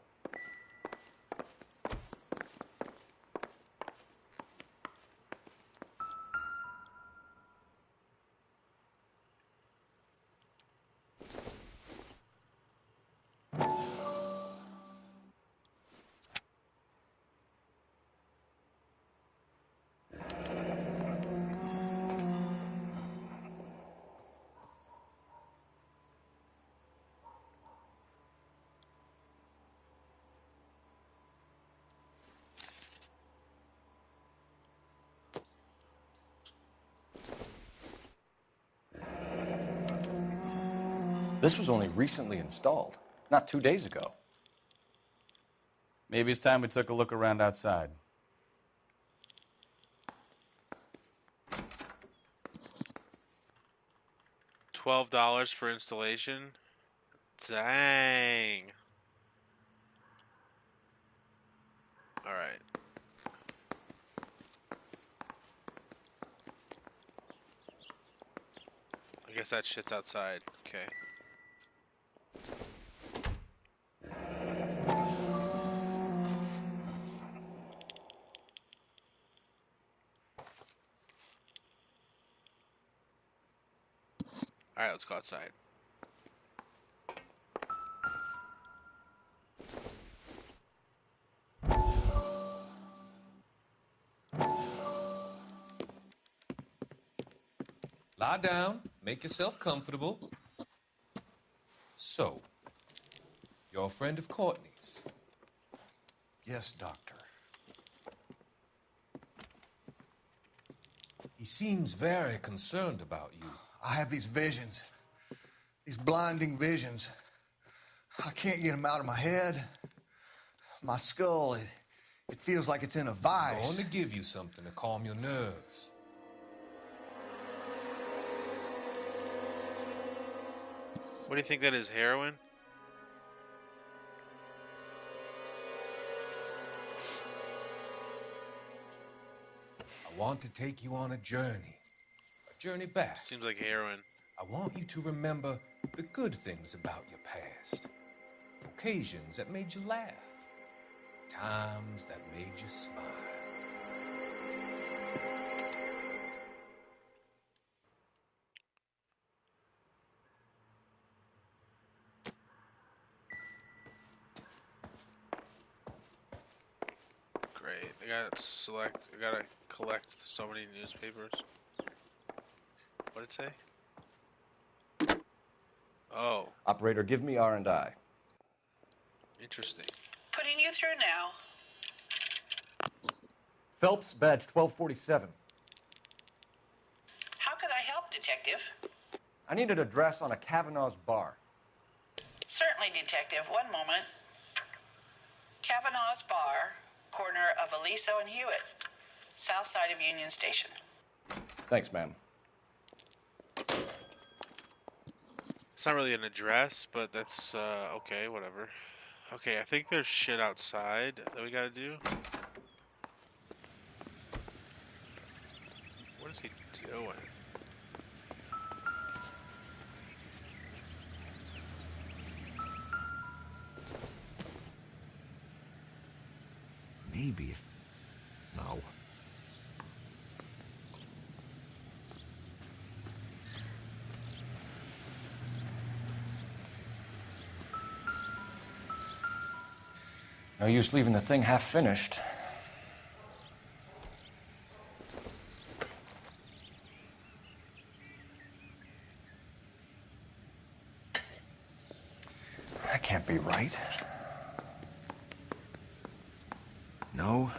This was only recently installed, not 2 days ago. Maybe it's time we took a look around outside. $12 for installation. Dang. All right. I guess that shit's outside. Okay. All right, let's go outside. Lie down, make yourself comfortable. So, you're a friend of Courtney's? Yes, Doctor. He seems very concerned about you. I have these visions. These blinding visions. I can't get them out of my head. My skull, it feels like it's in a vice. I'm going to give you something to calm your nerves. What do you think that is, heroin? I want to take you on a journey back. Seems like heroin. I want you to remember the good things about your past. Occasions that made you laugh. Times that made you smile. Great. I gotta collect so many newspapers. What'd it say? Oh. Operator, give me R&I. Interesting. Putting you through now. Phelps, badge 1247. How could I help, Detective? I need an address on a Kavanaugh's bar. Certainly, Detective. One moment. Kavanaugh's Bar, corner of Aliso and Hewitt, south side of Union Station. Thanks, ma'am. It's not really an address, but that's, okay, whatever. Okay, I think there's shit outside that we gotta do. What is he doing? Maybe if... No. No use leaving the thing half finished. That can't be right. No,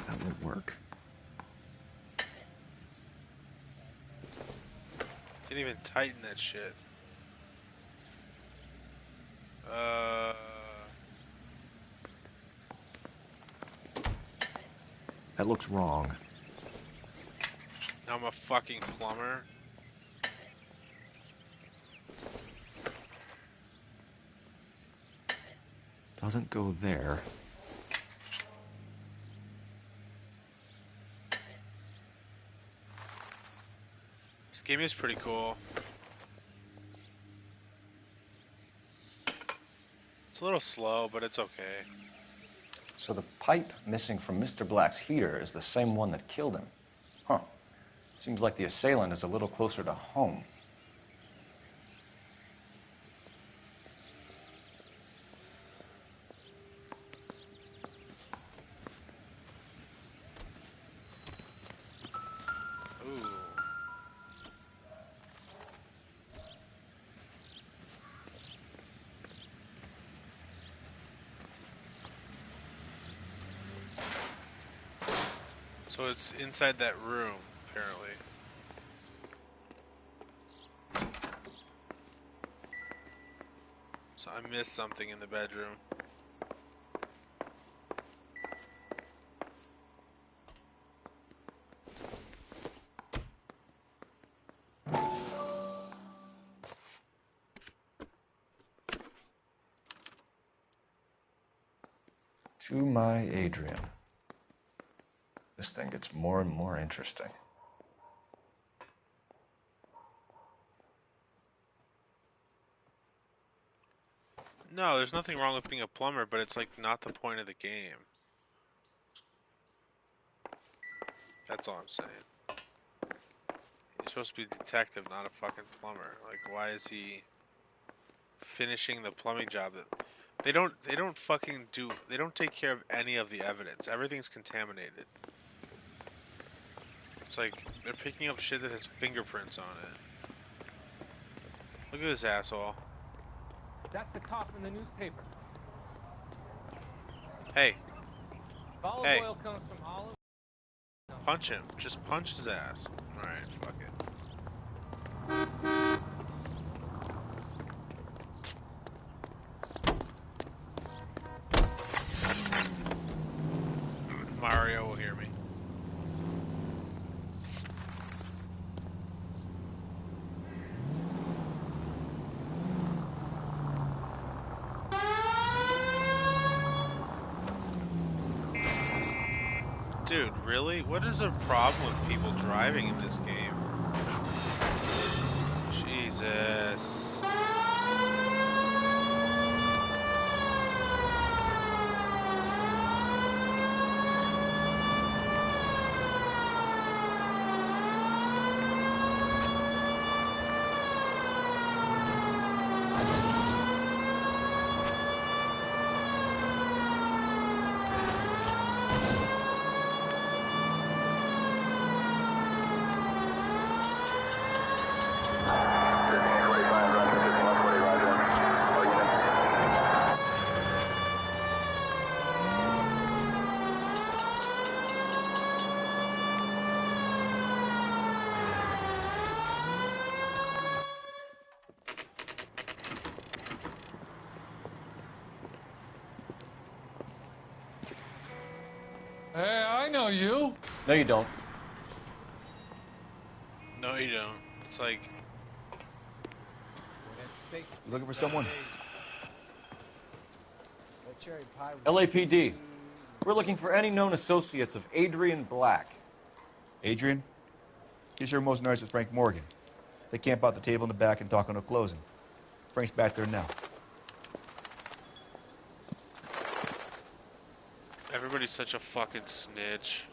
that won't work. Didn't even tighten that shit. That looks wrong. I'm a fucking plumber. Doesn't go there. This game is pretty cool. It's a little slow, but it's okay. So the pipe missing from Mr. Black's heater is the same one that killed him. Huh. Seems like the assailant is a little closer to home. Ooh. So it's inside that room, apparently. So I missed something in the bedroom. To my Adrian. This thing gets more and more interesting. No, there's nothing wrong with being a plumber, but it's like not the point of the game. That's all I'm saying. You're supposed to be a detective, not a fucking plumber. Like, why is he finishing the plumbing job? That they don't take care of any of the evidence. Everything's contaminated. It's like they're picking up shit that has fingerprints on it. Look at this asshole. That's the cop in the newspaper. Hey. Olive Hey. oil comes from olive. Punch him. Just punch his ass. Alright, fuck it. Mario will hear me. Dude, really? What is the problem with people driving in this game? Jesus. Hey, I know you. No, you don't. No, you don't. It's like... You looking for someone? LAPD. We're looking for any known associates of Adrian Black. Adrian? He's your most nice with Frank Morgan. They camp out the table in the back and talk on a closing. Frank's back there now. Everybody's such a fucking snitch.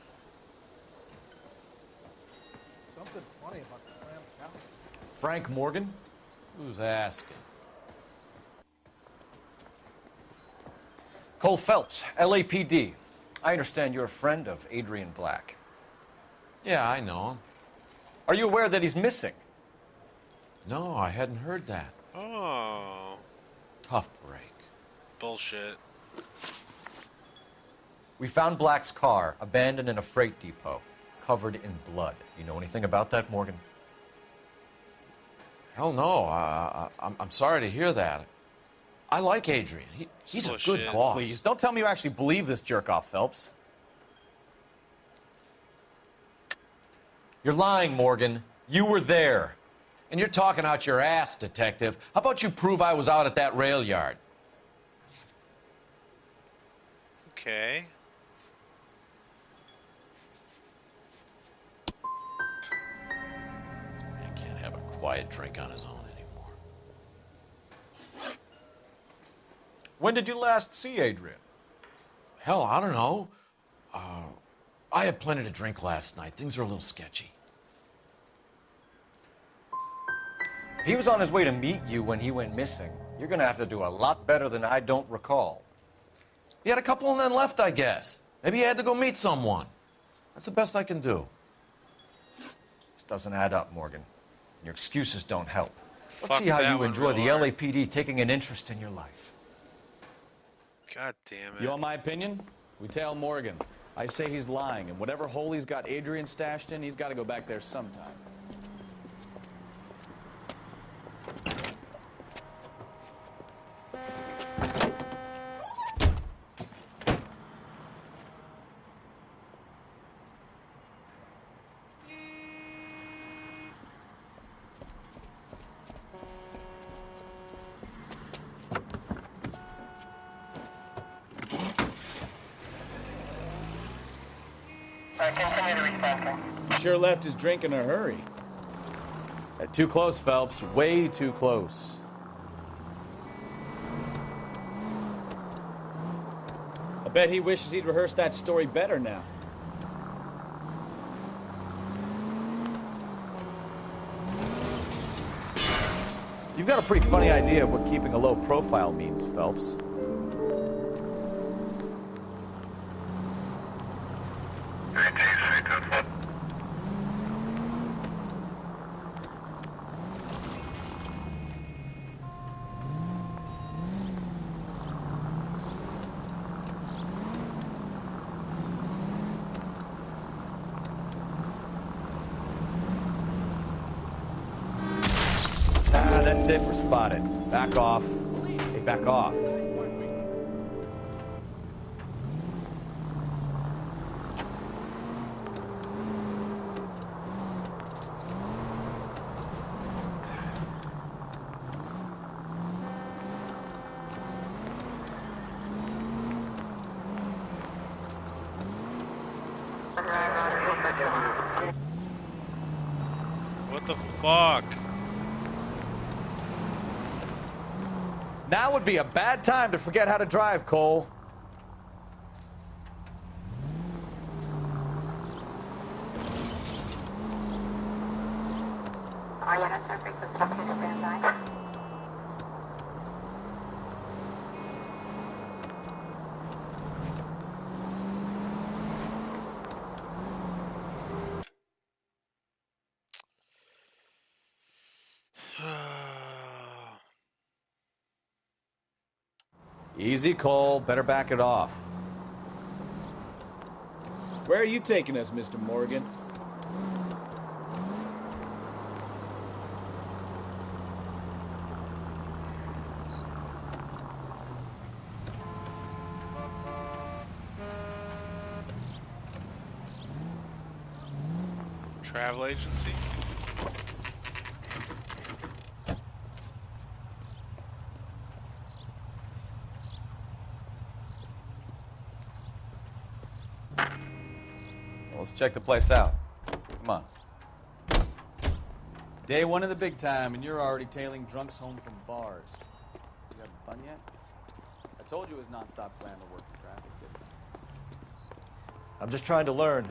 Something funny about the clam chowder. Frank Morgan? Who's asking? Cole Phelps, LAPD. I understand you're a friend of Adrian Black. Yeah, I know him. Are you aware that he's missing? No, I hadn't heard that. Oh. Tough break. Bullshit. We found Black's car abandoned in a freight depot, covered in blood. You know anything about that, Morgan? Hell no. I'm sorry to hear that. I like Adrian. He's a good boss. Please, don't tell me you actually believe this jerk-off, Phelps. You're lying, Morgan. You were there. And you're talking out your ass, detective. How about you prove I was out at that rail yard? Okay. I can't have a quiet drink on his own anymore. When did you last see Adrian? Hell, I don't know. I had plenty to drink last night. Things are a little sketchy. If he was on his way to meet you when he went missing, you're going to have to do a lot better than I don't recall. He had a couple and then left, I guess. Maybe he had to go meet someone. That's the best I can do. This doesn't add up, Morgan. Your excuses don't help. Let's Fuck see how that you one enjoy the real hard. LAPD taking an interest in your life. God damn it. You want my opinion? We tell Morgan. I say he's lying, and whatever hole he's got Adrian stashed in, he's got to go back there sometime. continue to recycle. He sure left his drink in a hurry. Too close, Phelps. Way too close. I bet he wishes he'd rehearsed that story better now. You've got a pretty funny idea of what keeping a low profile means, Phelps. That's it, we're spotted. Back off. Hey, back off. What the fuck? Now would be a bad time to forget how to drive, Cole. Are you not surfing with something to stand by? Easy, Cole. Better back it off. Where are you taking us, Mr. Morgan? Travel agency. Let's check the place out. Come on. Day one of the big time, and you're already tailing drunks home from bars. You having fun yet? I told you it was nonstop glamour work in traffic, didn't I? I'm just trying to learn.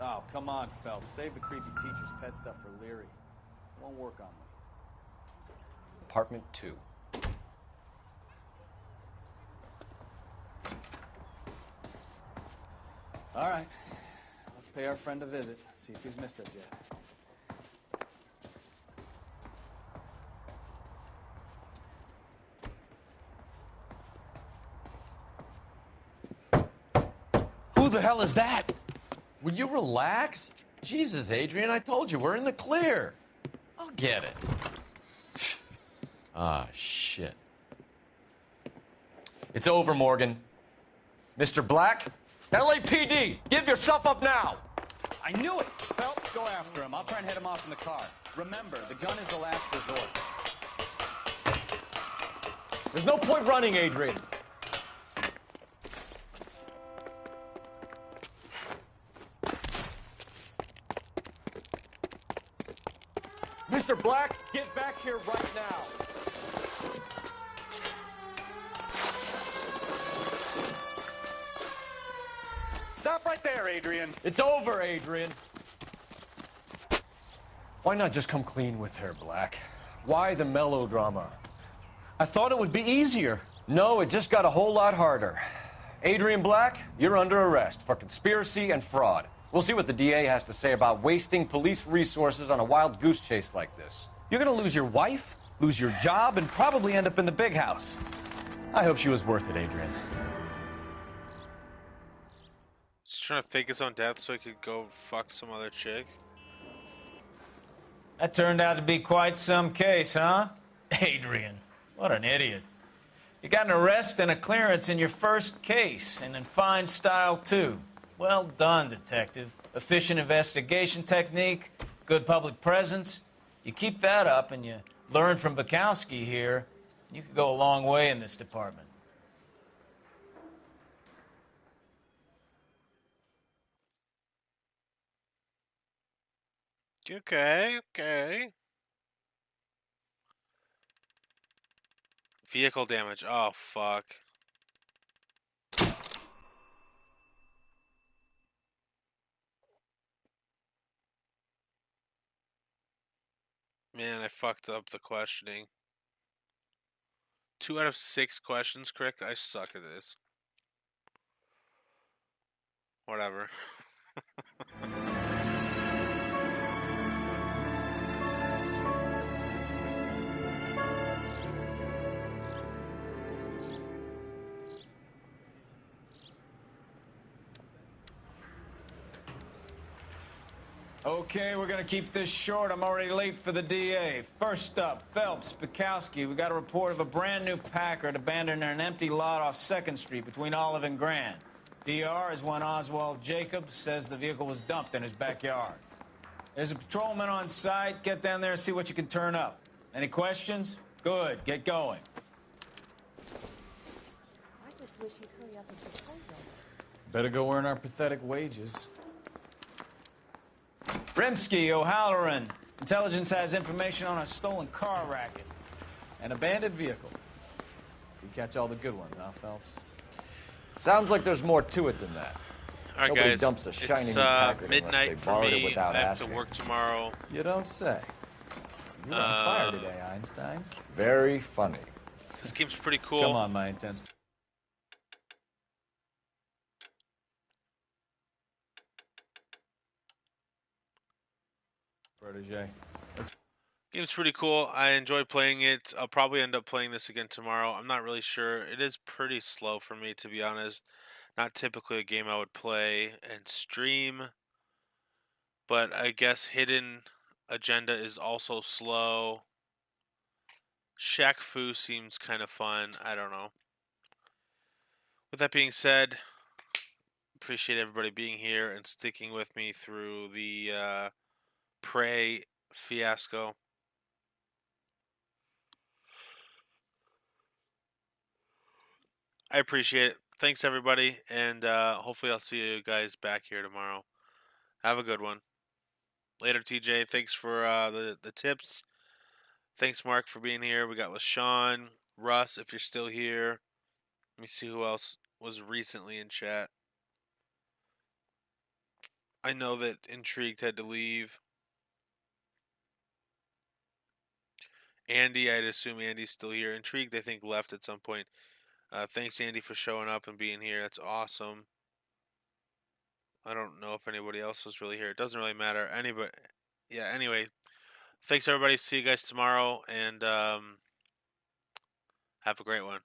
Oh, come on, Phelps. Save the creepy teacher's pet stuff for Leary. It won't work on me. Apartment 2. All right. Let's pay our friend a visit. See if he's missed us yet. Who the hell is that? Will you relax? Jesus, Adrian, I told you, we're in the clear. I'll get it. Ah, shit. It's over, Morgan. Mr. Black, LAPD, give yourself up now! I knew it! Phelps, go after him. I'll try and head him off in the car. Remember, the gun is the last resort. There's no point running, Adrian. Mr. Black, get back here right now. Stop right there, Adrian. It's over, Adrian. Why not just come clean with her, Black? Why the melodrama? I thought it would be easier. No, it just got a whole lot harder. Adrian Black, you're under arrest for conspiracy and fraud. We'll see what the DA has to say about wasting police resources on a wild goose chase like this. You're gonna lose your wife, lose your job, and probably end up in the big house. I hope she was worth it, Adrian. He's trying to fake his own death so he could go fuck some other chick. That turned out to be quite some case, huh? Adrian, what an idiot. You got an arrest and a clearance in your first case, and in fine style, too. Well done, detective. Efficient investigation technique, good public presence. You keep that up and you learn from Bukowski here, you could go a long way in this department. Okay, okay. Vehicle damage. Oh, fuck. Man, I fucked up the questioning. 2 out of 6 questions correct? I suck at this. Whatever. Okay, we're gonna keep this short. I'm already late for the DA. First up, Phelps, Bukowski. We got a report of a brand new Packard abandoned in an empty lot off 2nd Street between Olive and Grand. DR is one Oswald Jacobs, says the vehicle was dumped in his backyard. There's a patrolman on site. Get down there and see what you can turn up. Any questions? Good, get going. I just wish you'd hurry up and propose it. Better go earn our pathetic wages. Rimsky, O'Halloran. Intelligence has information on a stolen car racket. An abandoned vehicle. We catch all the good ones, huh, Phelps? Sounds like there's more to it than that. All right, Nobody guys. dumps a shiny It's new Packard unless they midnight for borrowed it me. without I have asking. to work tomorrow. You don't say. You're on fire today, Einstein. Very funny. This game's pretty cool. Come on, my intense. Protege. Game's pretty cool. I enjoy playing it. I'll probably end up playing this again tomorrow. I'm not really sure. It is pretty slow for me, to be honest. Not typically a game I would play and stream. But I guess Hidden Agenda is also slow. Shaq Fu seems kind of fun. I don't know. With that being said, appreciate everybody being here and sticking with me through the Prey fiasco. I appreciate it. Thanks, everybody, and hopefully I'll see you guys back here tomorrow. Have a good one. Later, TJ. Thanks for the tips. Thanks, Mark, for being here. We got LaShawn, Russ, if you're still here. Let me see who else was recently in chat. I know that Intrigued had to leave. Andy, I'd assume Andy's still here. Intrigued, I think, left at some point. Thanks, Andy, for showing up and being here. That's awesome. I don't know if anybody else was really here. It doesn't really matter. Anybody, yeah. Anyway, thanks everybody. See you guys tomorrow, and have a great one.